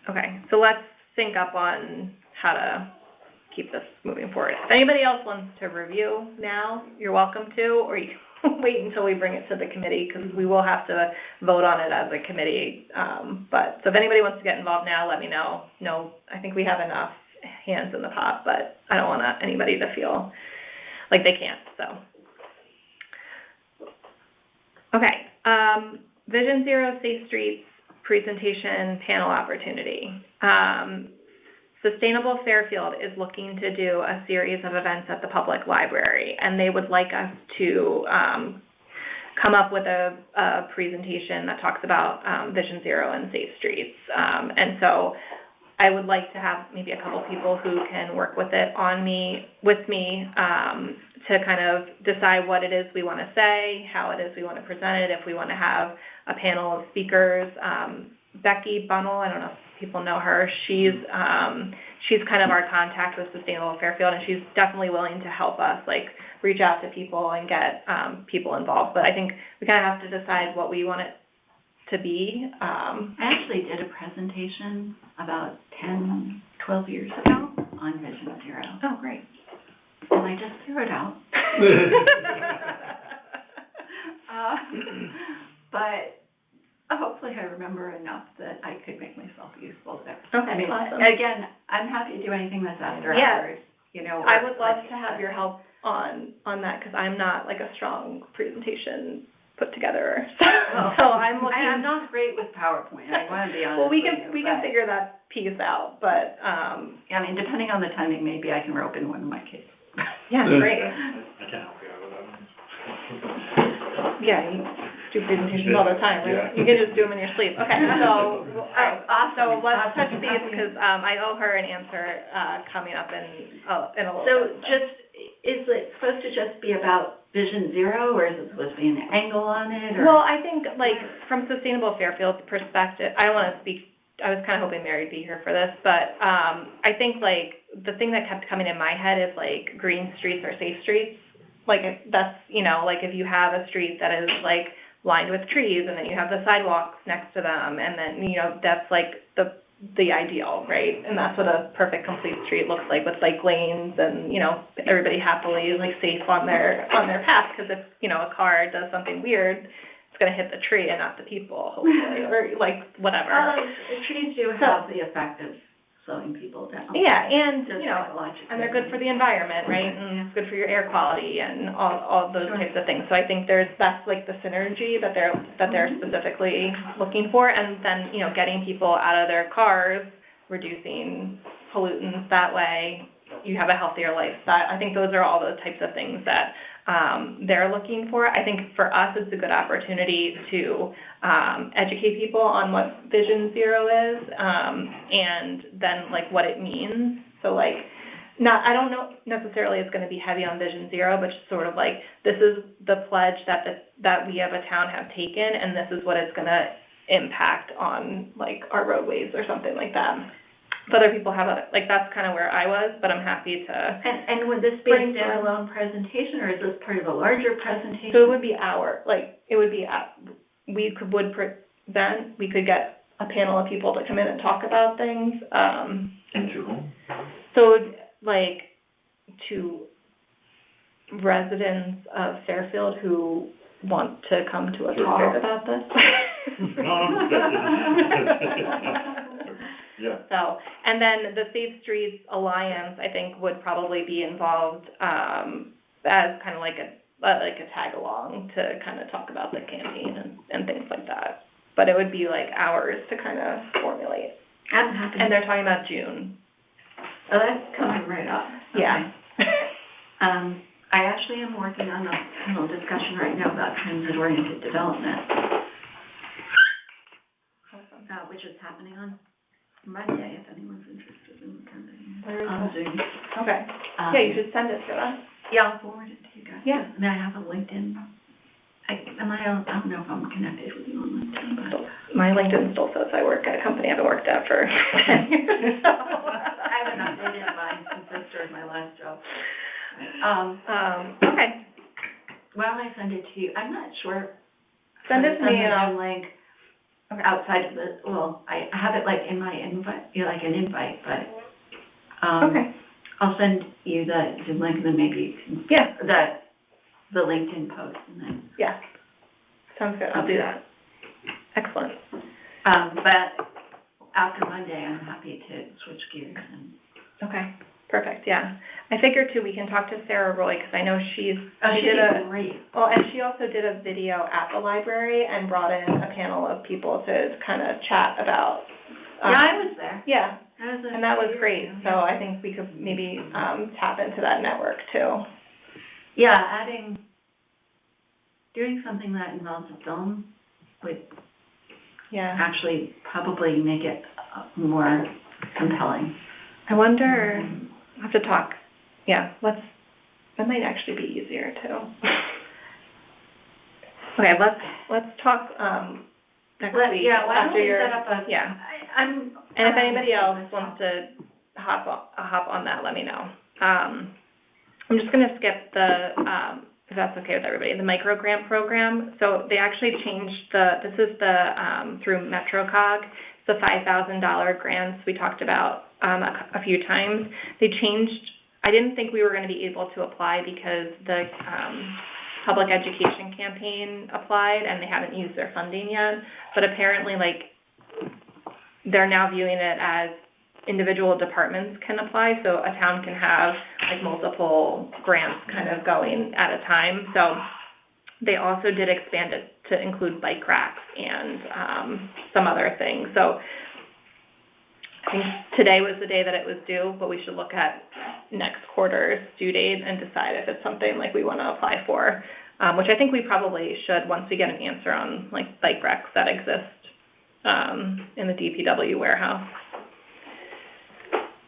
Okay, so let's sync up on how to keep this moving forward. If anybody else wants to review now, you're welcome to, or you can wait until we bring it to the committee, because we will have to vote on it as a committee. But so if anybody wants to get involved now, let me know. No, I think we have enough hands in the pot, but I don't want anybody to feel like they can't. So, okay, Vision Zero Safe Streets presentation panel opportunity. Sustainable Fairfield is looking to do a series of events at the public library, and they would like us to come up with a presentation that talks about Vision Zero and safe streets. And so I would like to have maybe a couple people who can work with me to kind of decide what it is we want to say, how it is we want to present it, if we want to have a panel of speakers. Becky Bunnell, I don't know if people know her, she's kind of our contact with Sustainable Fairfield, and she's definitely willing to help us, like, reach out to people and get people involved. But I think we kind of have to decide what we want it to be. I actually did a presentation about 10, 12 years ago on Vision Zero. Oh, great. And I just threw it out. But hopefully I remember enough that I could make myself useful there. Okay, I mean, awesome. Again, I'm happy to do anything that's after hours. You know, I would love to have your help on that, because I'm not like a strong presentation put together. So I'm looking. I'm not great with PowerPoint. I want to be honest. Well, we can figure that piece out, but I mean, depending on the timing, maybe I can rope in one of my kids. Yeah, great. I can help you out with that. Yeah. do presentations all the time, right? Yeah. You can just do them in your sleep. Okay, so, Awesome. so let's touch Awesome. base, because, I owe her an answer, coming up in a little So bit. just, is it supposed to just be about Vision Zero, or is it supposed to be an angle on it, or? Well, I think, like, from Sustainable Fairfield's perspective, I don't wanna speak, I was kinda hoping Mary would be here for this, but, I think, like, the thing that kept coming in my head is, like, green streets are safe streets. Like, if that's, you know, like, if you have a street that is, like, lined with trees, and then you have the sidewalks next to them, and then, you know, that's, like, the ideal, right? And that's what a perfect, complete street looks like, with bike lanes and, you know, everybody happily, like, safe on their path, because if, you know, a car does something weird, it's gonna hit the tree and not the people, hopefully, or, like, whatever. Trees do have the effect of slowing people down. Yeah, and, Just you know, psychologically. and they're good for the environment, right? And it's good for your air quality and all those Sure. types of things. So I think that's like the synergy that they're specifically looking for. And then, you know, getting people out of their cars, reducing pollutants that way, you have a healthier lifestyle. I think those are all the types of things that they're looking for. I think for us, it's a good opportunity to educate people on what Vision Zero is, and then, like, what it means. So, like, I don't know necessarily it's going to be heavy on Vision Zero, but just sort of like, this is the pledge that we as a town have taken, and this is what it's going to impact on, like, our roadways or something like that. If other people have like, that's kind of where I was, but I'm happy to. And would this be a standalone presentation, or is this part of a larger presentation? So it would be we would present, we could get a panel of people to come in and talk about things. And to whom? So, like, to residents of Fairfield who want to come to a talk about this. Yeah. So, and then the Safe Streets Alliance, I think, would probably be involved, as kind of like a tag along to kind of talk about the campaign and things like that. But it would be like hours to kind of formulate. I'm happy. And they're talking about June. Oh, that's coming right up. Okay. Yeah. I actually am working on a little discussion right now about transit-oriented development, which is happening on Monday, if anyone's interested in attending. On Zoom. Okay. Yeah, you should send it to us. Yeah, I'll forward it to you guys. Yeah. And I have a LinkedIn. I don't know if I'm connected with you on LinkedIn, but. My LinkedIn still says I work at a company I haven't worked at for 10 years. I haven't updated mine since I started my last job. Okay. Why don't I send it to you? I'm not sure. Send it to me and I'll. Link Okay. outside of the, well, I have it like in my invite, like an invite, but, Okay. I'll send you the Zoom link, and then maybe you can. Yeah. The LinkedIn post, and then. Yeah. Sounds good. I'll do that. Excellent. But after Monday, I'm happy to switch gears and. Okay. Perfect. Yeah. I figured too, we can talk to Sarah Roy, because I know she did great. well, and she also did a video at the library and brought in a panel of people to kind of chat about. Yeah, I was there. Yeah. And that was great. Yeah. So I think we could maybe tap into that network too. Yeah, doing something that involves a film would Yeah. actually probably make it more compelling. I wonder, I'll have to talk. Yeah, that might actually be easier too. Okay, let's talk next week. Yeah, why don't after we your, set up a. Yeah. And if anybody else wants to hop on that, let me know. I'm just gonna skip the, if that's okay with everybody, the micro grant program. So they actually changed this is the, through MetroCog, the $5,000 grants we talked about a few times. They changed, I didn't think we were gonna be able to apply because the public education campaign applied and they haven't used their funding yet, but apparently, like, they're now viewing it as individual departments can apply, so a town can have like multiple grants kind of going at a time. So they also did expand it to include bike racks and some other things. So I think today was the day that it was due, but we should look at next quarter's due date and decide if it's something like we want to apply for. which I think we probably should once we get an answer on like bike racks that exist in the DPW warehouse.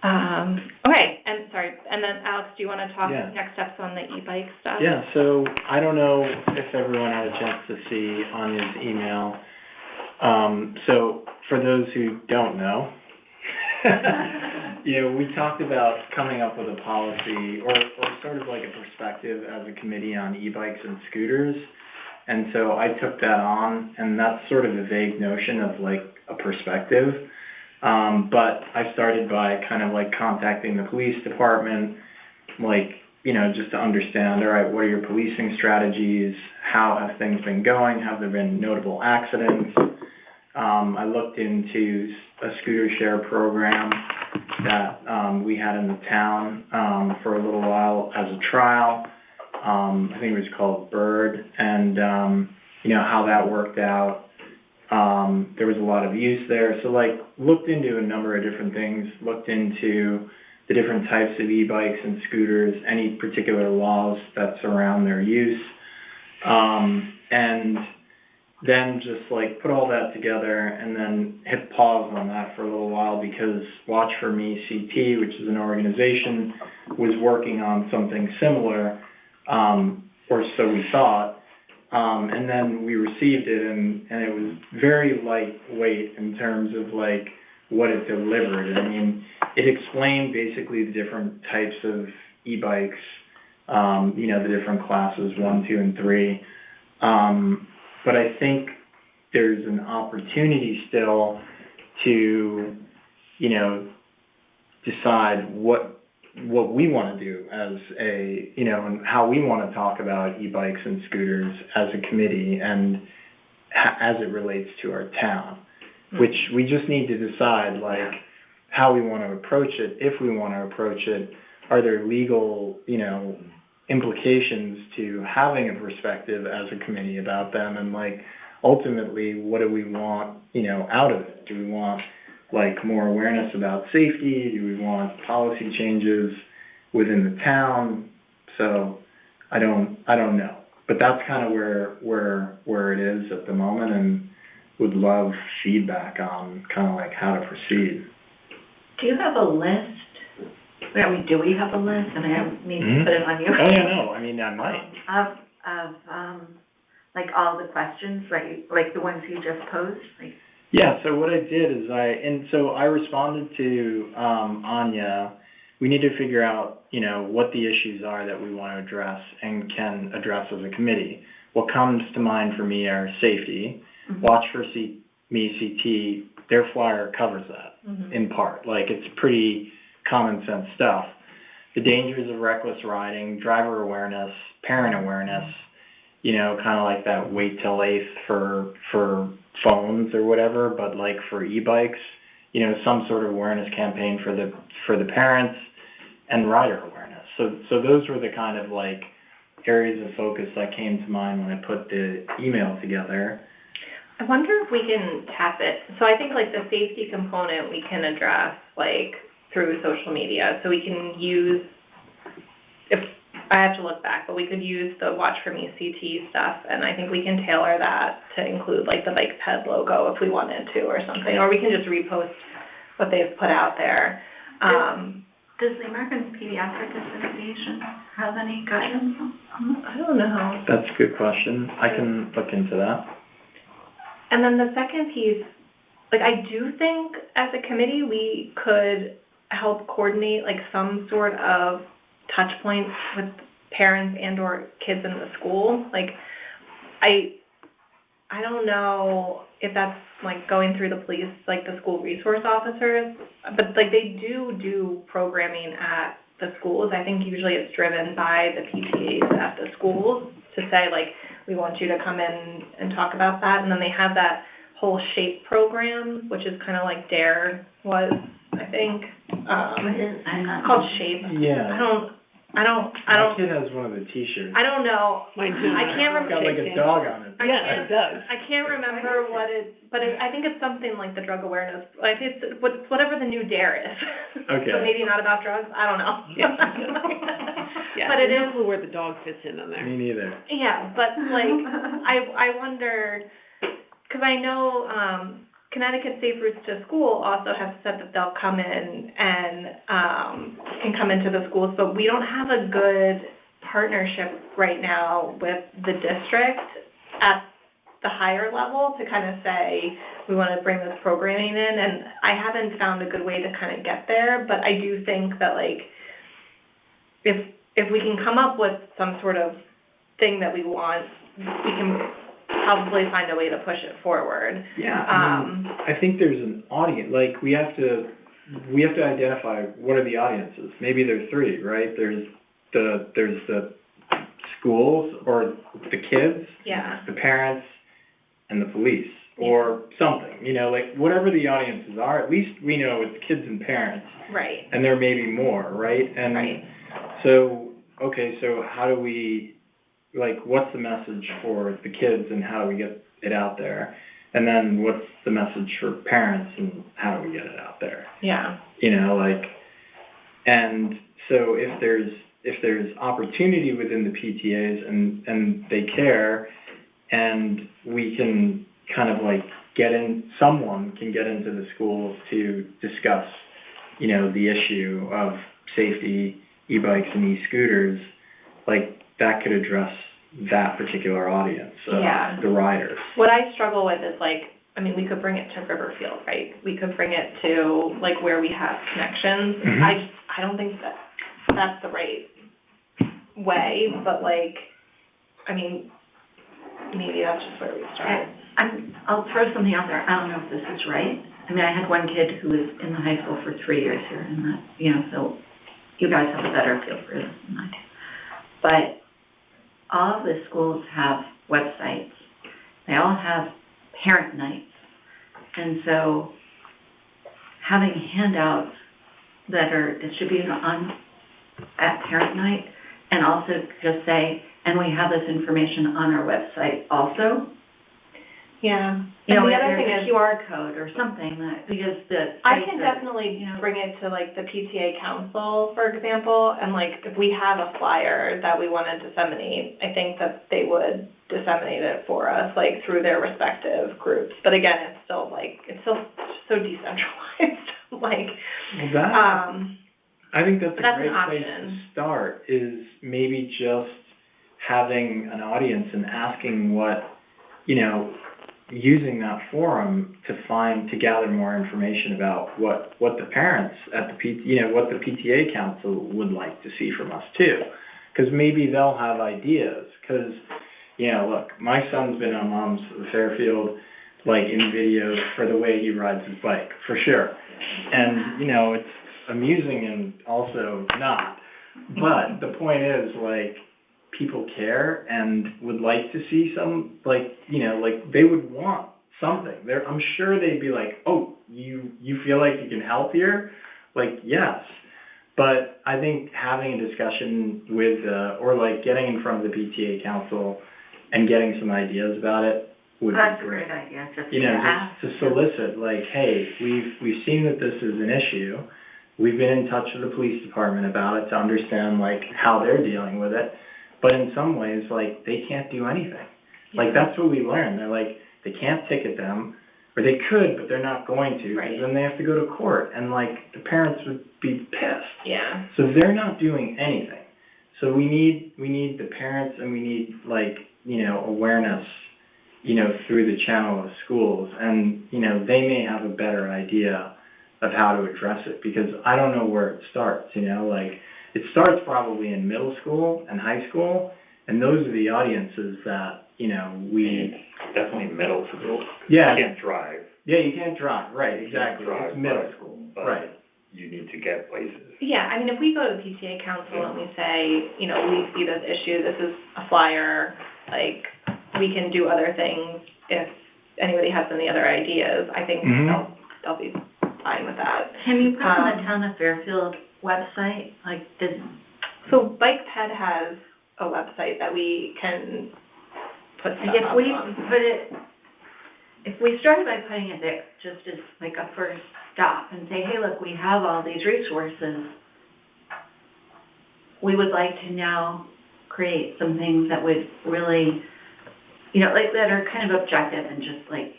Okay, and sorry, and then Alex, do you want to talk next steps on the e-bike stuff? Yeah, so I don't know if everyone had a chance to see Anya's email. So for those who don't know, we talked about coming up with a policy or sort of like a perspective as a committee on e-bikes and scooters. And so I took that on, and that's sort of a vague notion of like a perspective. But I started by kind of like contacting the police department, like, just to understand, all right, what are your policing strategies? How have things been going? Have there been notable accidents? I looked into a scooter share program that we had in the town for a little while as a trial. I think it was called Bird, and how that worked out. There was a lot of use there, so looked into a number of different things, looked into the different types of e-bikes and scooters, any particular laws that surround their use, and then just put all that together and then hit pause on that for a little while because Watch for Me CT, which is an organization, was working on something similar, or so we thought. And then we received it, and it was very lightweight in terms of what it delivered. I mean, it explained basically the different types of e-bikes, the different classes 1, 2, and 3. But I think there's an opportunity still to, decide what we want to do as and how we want to talk about e-bikes and scooters as a committee and as it relates to our town, which we just need to decide, how we want to approach it, if we want to approach it. Are there legal, implications to having a perspective as a committee about them, and ultimately what do we want out of it? Do we want more awareness about safety? Do we want policy changes within the town? So I don't know, but that's kind of where it is at the moment, and would love feedback on kind of how to proceed. Do you have a list? Do we have a list? And I need to put it on you. Oh, yeah, no, I mean, I might. Of all the questions, like the ones you just posed? Yeah, so what I did is I responded to Anya. We need to figure out, what the issues are that we want to address and can address as a committee. What comes to mind for me are safety. Watch for Me CT, their flyer covers that in part. It's pretty common sense stuff. The dangers of reckless riding, driver awareness, parent awareness, kind of like that wait till 8th for phones or whatever, but for e-bikes, some sort of awareness campaign for the parents and rider awareness. So those were the kind of areas of focus that came to mind when I put the email together. I wonder if we can tap it. So I think the safety component we can address through social media. So we can use, if I have to look back, but we could use the Watch for Me CT stuff, and I think we can tailor that to include the Bike Ped logo if we wanted to or something, or we can just repost what they've put out there. Does the American Pediatric Association have any guidance on that? I don't know. That's a good question. I can look into that. And then the second piece, I do think as a committee we could help coordinate some sort of touch points with parents and or kids in the school. I don't know if that's going through the police, the school resource officers, but they do programming at the schools. I think usually it's driven by the PTAs at the schools to say we want you to come in and talk about that. And then they have that whole SHAPE program, which is kind of like DARE was, I think. It's called SHAPE. Yeah. I don't. My kid has one of the T-shirts. I don't know. Mine too. I can't remember. It's got a dog on it. Yeah, it does. I can't remember what but I think it's something like the drug awareness. It's whatever the new DARE is. Okay. So maybe not about drugs. I don't know. Yeah, But it I don't is, know where the dog fits in on there. Me neither. yeah, but like, I wonder, because I know, Connecticut Safe Routes to School also has said that they'll come in and, can come into the schools, but we don't have a good partnership right now with the district at the higher level to kind of say, we want to bring this programming in, and I haven't found a good way to kind of get there, but I do think that, like, if we can come up with some sort of thing that we want, we can probably find a way to push it forward. Yeah, I think there's an audience, like, we have to identify what are the audiences. Maybe there's three, right? There's the schools, or the kids, Yeah. the parents, and the police, or something, you know, like, whatever the audiences are, at least we know it's kids and parents. Right. And there may be more, right? And Right. so, okay, so how do we, like, what's the message for the kids and how do we get it out there? And then what's the message for parents and how do we get it out there? Yeah. You know, like, and so if there's opportunity within the PTAs and they care, and we can kind of like someone can get into the schools to discuss, you know, the issue of safety, e-bikes and e-scooters, like, that could address that particular audience, Yeah. the riders. What I struggle with is, like, I mean, we could bring it to Riverfield, right? We could bring it to, like, where we have connections. Mhm. I don't think that's the right way, but, like, I mean, maybe that's just where we start. I'll throw something out there. I don't know if this is right. I mean, I had one kid who was in the high school for 3 years here, and that, you know, so you guys have a better feel for this than I do. But all of the schools have websites. They all have parent nights. And so having handouts that are distributed at parent night, and also just say, and we have this information on our website also. Yeah. You know, And the other there's thing a is, QR code or something that, because the. I can sites are, definitely you know, bring it to, like, the PTA council, for example, and, like, if we have a flyer that we want to disseminate, I think that they would disseminate it for us, like, through their respective groups. But again, it's still so decentralized, like, Well, that, I think that's a that's an great place to option. start, is maybe just having an audience and asking what, you know, using that forum to gather more information about what the parents at the what the PTA council would like to see from us too. Because maybe they'll have ideas, because, you know, look, my son's been on Mom's Fairfield, like, in videos for the way he rides his bike, for sure. And, you know, it's amusing and also not. But the point is, like, people care and would like to see some, like, you know, like, they would want something. I'm sure they'd be like, oh, you feel like you can help here? Like, yes. But I think having a discussion with, or like getting in front of the PTA council and getting some ideas about it would That's be a great. great idea, just You to know, ask. just to solicit, like, hey, we've seen that this is an issue. We've been in touch with the police department about it to understand, like, how they're dealing with it. But in some ways, like, they can't do anything. Like, that's what we learned. They're like, they can't ticket them, or they could, but they're not going to, Right. because then they have to go to court, and, like, the parents would be pissed. Yeah. So they're not doing anything. So we need the parents, and we need, like, you know, awareness, you know, through the channel of schools, and, you know, they may have a better idea of how to address it, because I don't know where it starts, you know, like, it starts probably in middle school and high school, and those are the audiences that, you know, Definitely middle school. Yeah. You can't drive. Yeah, you can't drive, right, exactly, You can't it's drive, middle but- school, but right. You need to get places. Yeah, I mean, if we go to the PTA council and we say, you know, we see this issue, this is a flyer, like, we can do other things if anybody has any other ideas, I think Mhm. they'll be fine with that. Can you put on the Town of Fairfield website, like, So Bike Ped has a website that we can put stuff if up we on. if we started by putting it there, just as like a first stop, and say, hey, look, we have all these resources, we would like to now create some things that would really, like, that are kind of objective and just like,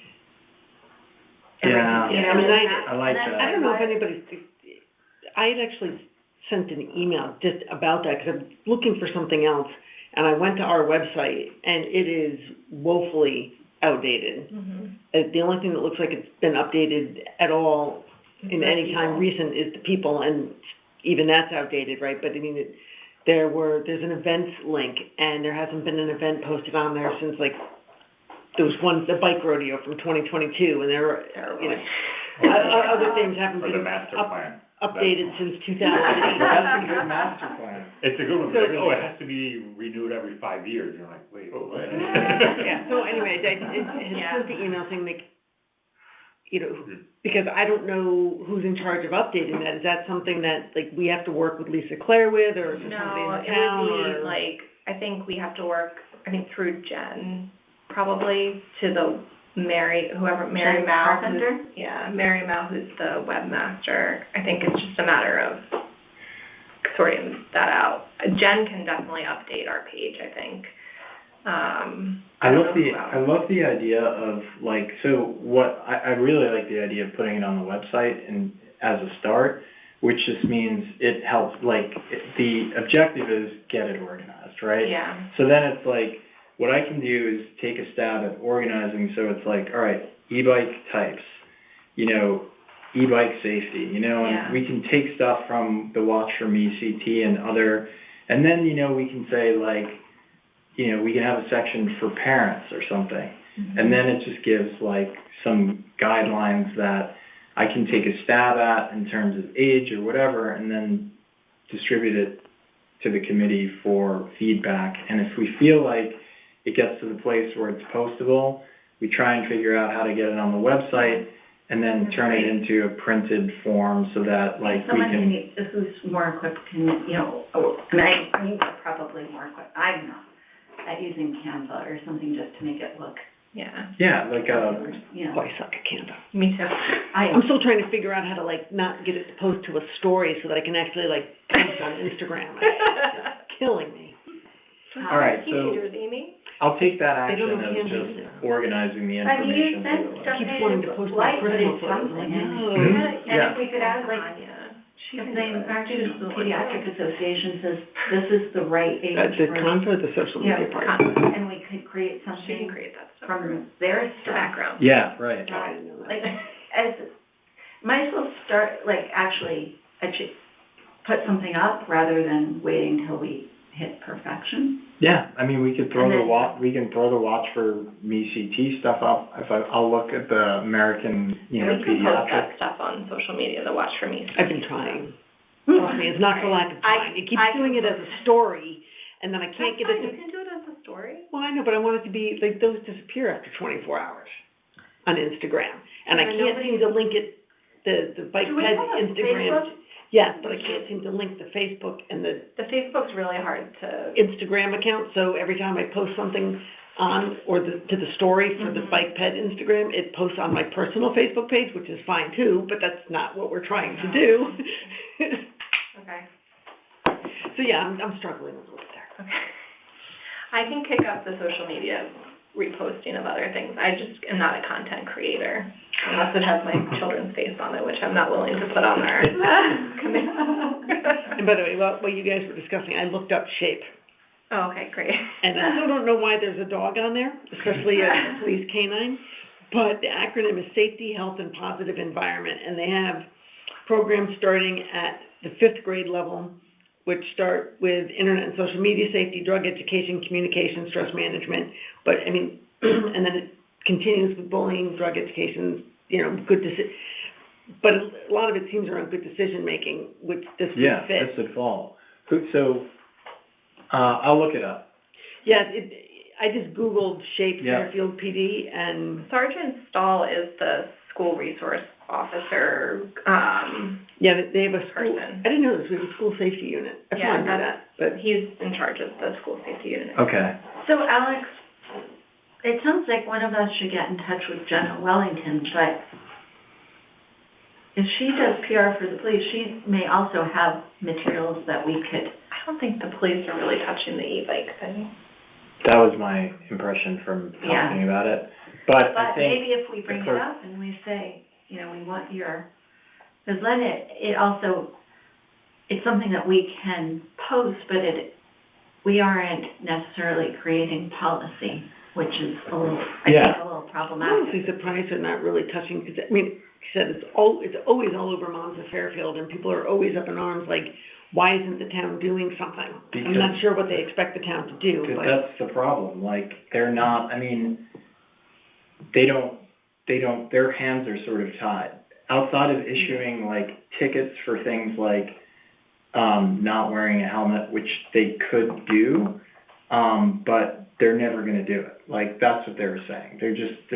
Yeah, everything, I mean, I like that. I don't know if anybody's, I had actually sent an email just about that, because I'm looking for something else, and I went to our website, and it is woefully outdated. The only thing that looks like it's been updated at all in any time recent is the people, and even that's outdated, right? But I mean, there's an events link, and there hasn't been an event posted on there since, like, there was the bike rodeo from 2022, and there were, other things haven't Or the been master plan. updated since 2008. That's a good master plan. It's a good one, So- like, oh, it has to be renewed every 5 years, you're like, wait, what? Yeah, so anyways, I sent the email saying, like, because I don't know who's in charge of updating that. Is that something that, like, we have to work with Lisa Claire with, or is it somebody in No, the it town, would be or? like, I think we have to work, through Jen, probably, to the Mary Jen Mao. Carpenter? Yeah, Mary Mao, who's the webmaster. I think it's just a matter of sorting that out. Jen can definitely update our page, I think. I love the idea of, like, so what I really like the idea of putting it on the website and as a start, which just means it helps, like, the objective is get it organized, right? Yeah. So then it's like, what I can do is take a stab at organizing, so it's like, all right, e-bike types, e-bike safety, and we can take stuff from the Watch from ECT and other, and then, we can say, like, we can have a section for parents or something. And then it just gives, like, some guidelines that I can take a stab at in terms of age or whatever, and then distribute it to the committee for feedback. And if we feel like it gets to the place where it's postable, we try and figure out how to get it on the website, and then turn it into a printed form so that, like, we can... Who's more equipped can, you are probably more equipped, I'm not, at using Canva or something just to make it look. Yeah, like a... Oh, I suck at Canva. Me too. I'm still trying to figure out how to, like, not get it to post to a story so that I can actually, like, post on Instagram. It's killing me. All right, so Teenagers, Amy. I'll take that They don't action know of Canva just either. organizing the Have you information. sent to the stuff Keeps in wanting to post my personal it's photos. something, No. and Yeah. if we could add, like, if the American Pediatric Association says this is the right age The for, Canva, the social media part. and we could create She can something create that stuff. from their The stuff. background. Yeah, right. Oh, I didn't know that. Like, might as well start, like, actually put something up rather than waiting till we hit perfection. Yeah, I mean, we could throw And the then- Watch for ECT stuff up. I'll look at the American, We can post pediatric. that stuff on social media, the Watch for Me. I've been trying. Trust me, it's not for lack of trying. It keeps doing it as a story, and then I can't get it You to... can do it as a story. Well, I know, but I want it to be, like, those disappear after 24 hours on Instagram. And I can't seem to link it, the bike Do we ped have a Instagram. Facebook? Yes, but I can't seem to link the Facebook and the The Facebook's really hard to. Instagram account, so every time I post something on, or to the story for the bike ped Instagram, it posts on my personal Facebook page, which is fine too, but that's not what we're trying to do. Okay. So yeah, I'm struggling a little bit there. Okay. I can kick up the social media reposting of other things. I just am not a content creator, unless it has my children's face on it, which I'm not willing to put on there. And by the way, while you guys were discussing, I looked up SHAPE. Oh, okay, great. And I still don't know why there's a dog on there, especially a police canine, but the acronym is Safety, Health, and Positive Environment, and they have programs starting at the 5th grade level, which start with internet and social media safety, drug education, communication, stress management, but I mean, and then it continues with bullying, drug education, but a lot of it seems around good decision making, which this would fit. Yeah, this would fall. So, I'll look it up. Yeah, I just Googled SHAPE Yeah. Fairfield PD, and Sergeant Stahl is the school resource officer. yeah, they have a school, Person. I didn't know this, we have a school safety unit. I Yeah, knew that, but he's in charge of the school safety unit. Okay. So Alex, it sounds like one of us should get in touch with Jenna Wellington, but if she does PR for the police, she may also have materials that we could don't think the police are really touching the e-bike thing. That was my impression from talking about it. But I think maybe if we bring it up and we say, you know, we want your, because then it also, it's something that we can post, but we aren't necessarily creating policy, which is a little, I think, a little I'm problematic. honestly surprised they're not really touching, because, I mean, like I said, it's always all over Moms of Fairfield, and people are always up in arms, like, why isn't the town doing something? I'm not sure what they expect the town to do, but. That's the problem, like, they're not, I mean, they don't, their hands are sort of tied. Outside of issuing, like, tickets for things like, not wearing a helmet, which they could do, but they're never gonna do it. Like, that's what they were saying. They're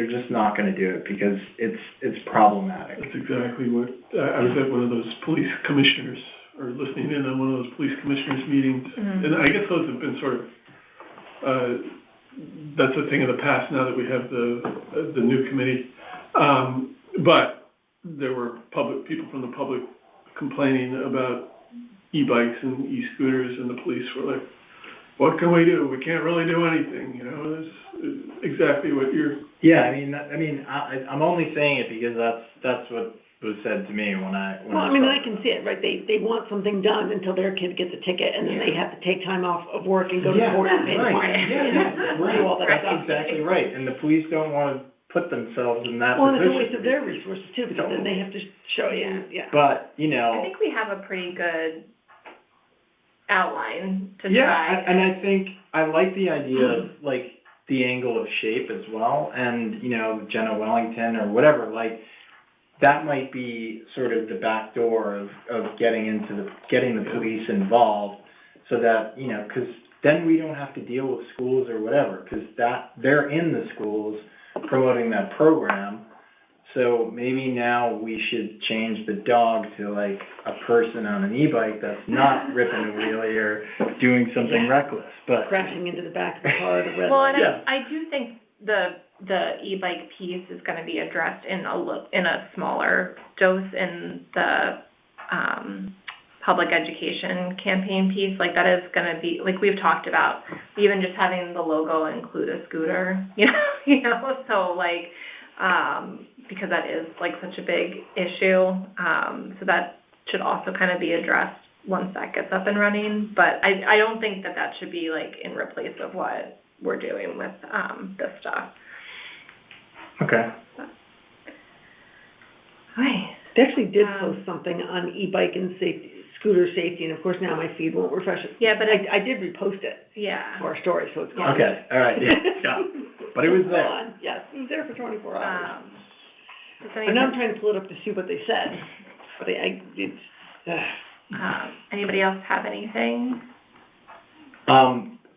just not gonna do it because it's problematic. That's exactly what, I was at one of those police commissioners, or listening in on one of those police commissioners meetings, and I guess those have been sort of, that's a thing of the past now that we have the new committee. But there were people from the public complaining about e-bikes and e-scooters, and the police were like, what can we do? We can't really do anything, you know, it's exactly what you're. Yeah, I'm only saying it because that's what was said to me when I I can see it, right? They want something done until their kid gets a ticket, and then they have to take time off of work and go to court and pay the fine. Do all that stuff. That's exactly right. And the police don't want to put themselves in that position. Well, position. it's a waste of their resources too, because then they have to show you. Yeah. But, you know. I think we have a pretty good outline to try. Yeah, and I think I like the idea of, like, the angle of shape as well, and, you know, Jenna Wellington or whatever, like, that might be sort of the back door of getting the police involved, so that, you know, because then we don't have to deal with schools or whatever, because they're in the schools promoting that program. So maybe now we should change the dog to, like, a person on an e-bike that's not ripping a wheelie or doing something reckless, but crashing into the back of the car. Well, and I do think the e-bike piece is going to be addressed in a smaller dose in the public education campaign piece. Like, that is going to be, like we've talked about, even just having the logo include a scooter, you know, so, like, because that is, like, such a big issue, so that should also kind of be addressed once that gets up and running. But I don't think that should be, like, in replace of what we're doing with this stuff. Okay. Hi. They actually did post something on e-bike and scooter safety, and of course now my feed won't refresh it. Yeah, but I did repost it. Yeah. To our story, so it's gone. Okay, all right, yeah. But it was there. Yes, it was there for 24 hours. And now I'm trying to pull it up to see what they said, but anybody else have anything?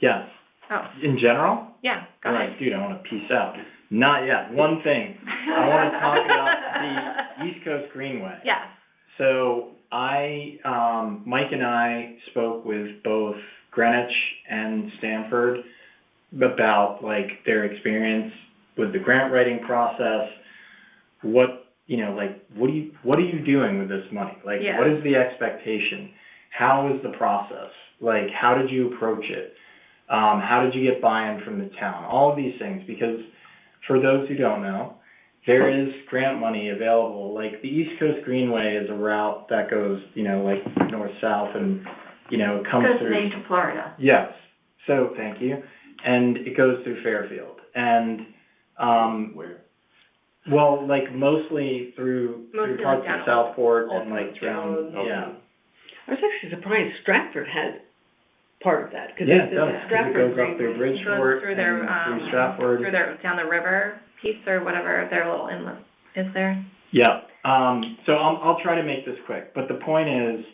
Yes. Oh. In general? Yeah, go ahead. Dude, I want to peace out. Not yet. One thing. I want to talk about the East Coast Greenway. Yeah. So Mike and I spoke with both Greenwich and Stanford about, like, their experience with the grant writing process. What are you doing with this money? Like, What is the expectation? How is the process? Like, how did you approach it? How did you get buy-in from the town? All of these things, because for those who don't know, there is grant money available. Like, the East Coast Greenway is a route that goes, you know, like, north-south, and, you know, comes through. Goes Maine to Florida. Yes. So, thank you. And it goes through Fairfield. And, where? Well, like, mostly through parts of Southport and, like, around, I was actually surprised Stratford had part of that. Yeah, it does. It goes up through Bridgeport, through their, through Stratford. through their, down the river piece or whatever their little inlet is there. Yeah. So I'll try to make this quick. But the point is,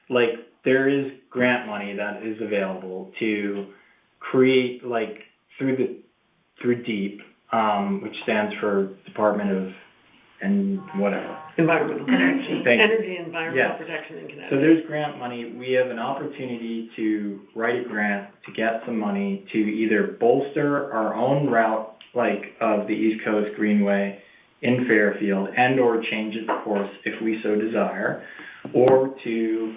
like, there is grant money that is available to create, like, through DEEP, which stands for Department of Environmental Energy. Energy, Environmental Protection in Connecticut. So there's grant money. We have an opportunity to write a grant to get some money to either bolster our own route, like, of the East Coast Greenway in Fairfield, and or change its course if we so desire, or to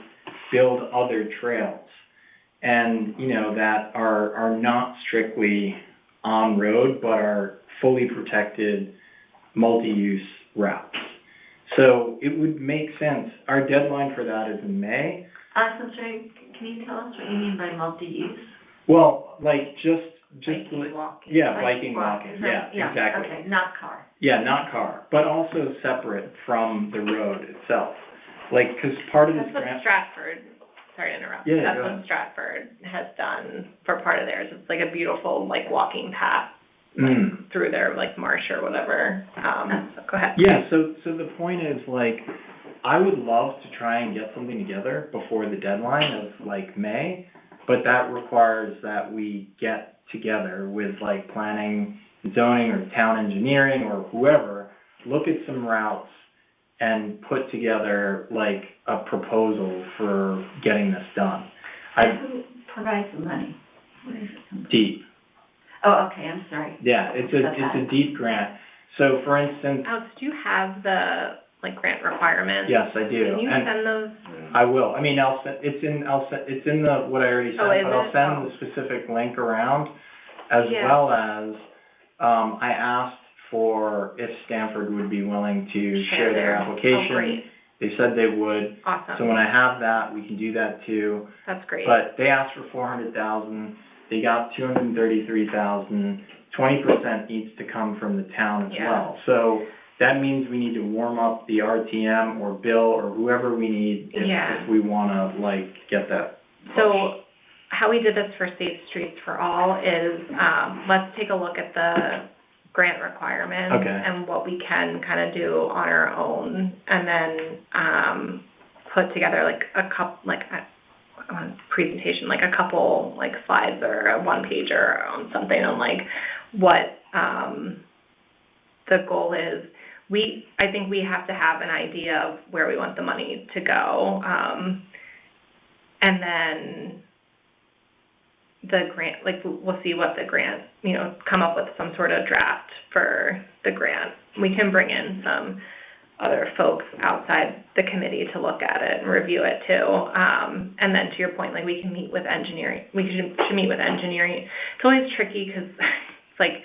build other trails. and, that are not strictly on road, but are fully protected multi-use routes. So it would make sense. Our deadline for that is in May. So sorry, can you tell us what you mean by multi-use? Well, like just Biking, walking. Yeah, biking, walking, yeah, exactly. Okay, not car. Yeah, not car, but also separate from the road itself. Like, because part of this That's what grant. Stratford, sorry to interrupt. Yeah, That's go what ahead. Stratford has done for part of theirs. It's like a beautiful, like, walking path through their, like, marsh or whatever. So go ahead. Yeah, so the point is, like, I would love to try and get something together before the deadline of, like, May, but that requires that we get together with, like, planning, zoning, or town engineering, or whoever, look at some routes and put together, like, a proposal for getting this done. Who provides the money? Where is it from? Deep. Oh, okay, I'm sorry. Yeah, it's a deep grant. So, for instance. Alex, do you have the, like, grant requirements? Yes, I do. Can you send those? I will. I mean, it's in the, what I already said, but I'll send the specific link around, as well as, I asked for if Stanford would be willing to share their application. Oh, great. They said they would. Awesome. So when I have that, we can do that too. That's great. But they asked for 400,000. They got 233,000. 20% needs to come from the town as well. So that means we need to warm up the RTM or Bill or whoever we need if we want to, like, get that pushed. So how we did this for Safe Streets for All is, let's take a look at the grant requirements and what we can kind of do on our own, and then put together like a presentation, like a couple like slides or a one pager on something on like what the goal is. I think we have to have an idea of where we want the money to go, and then the grant, like we'll see what the grant, come up with some sort of draft for the grant. We can bring in some other folks outside the committee to look at it and review it too. And then to your point, like we can meet with engineering. We should meet with engineering. It's always tricky because it's like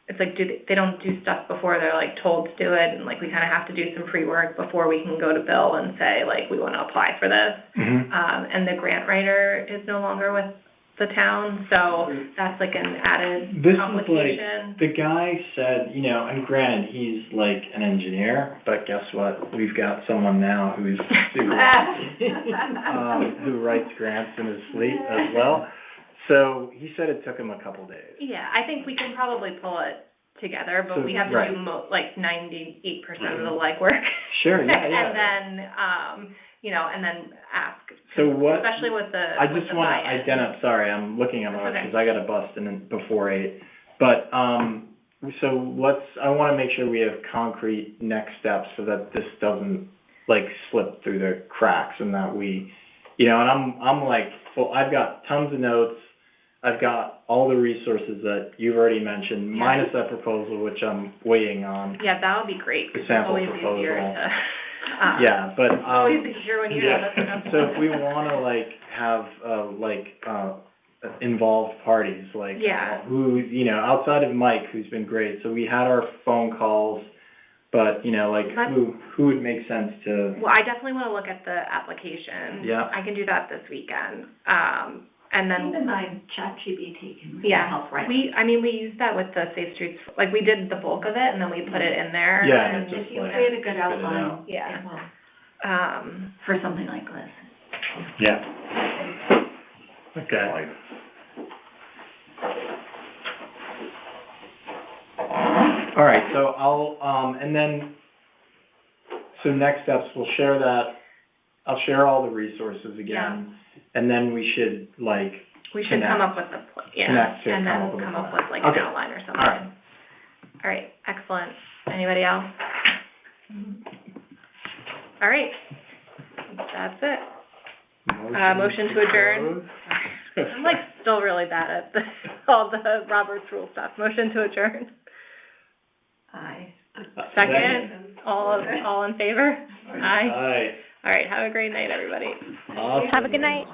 they don't do stuff before they're like told to do it, and like we kind of have to do some pre-work before we can go to Bill and say like we want to apply for this. And the grant writer is no longer with the town, so that's like an added complication. Is like, the guy said, and granted, he's like an engineer, but guess what? We've got someone now who's who writes grants in his sleep as well. So he said it took him a couple days. Yeah, I think we can probably pull it together, but we have to do like 98% of the legwork. Sure, yeah. And then, and then ask. So what? Especially with the. I just want to identify. Sorry, I'm looking at my because I got a bust in before 8. But so I want to make sure we have concrete next steps so that this doesn't like slip through the cracks, and that we, and I'm like, well, I've got tons of notes. I've got all the resources that you've already mentioned, minus that proposal, which I'm waiting on. Yeah, that would be great. The sample it's proposal. Easier to, but it's always easier when you have it. So if we want to like have involved parties, like who outside of Mike, who's been great. So we had our phone calls, but who would make sense to? Well, I definitely want to look at the application. Yeah. I can do that this weekend. And then even my ChatGPT can really help, right? We used that with the Safe Streets, like we did the bulk of it and then we put it in there. Yeah, and if you create a good outline, for something like this. Yeah. Okay. All right, so I'll, and then, so next steps, we'll share that. I'll share all the resources again. And then we should come up with and then come up with like an outline or something. All right, excellent. Anybody else? All right, that's it. Motion to adjourn. I'm like still really bad at all the Robert's Rule stuff. Motion to adjourn. Aye. Second. All in favor? Aye. Aye. All right. Have a great night, everybody. Awesome. Have a good night.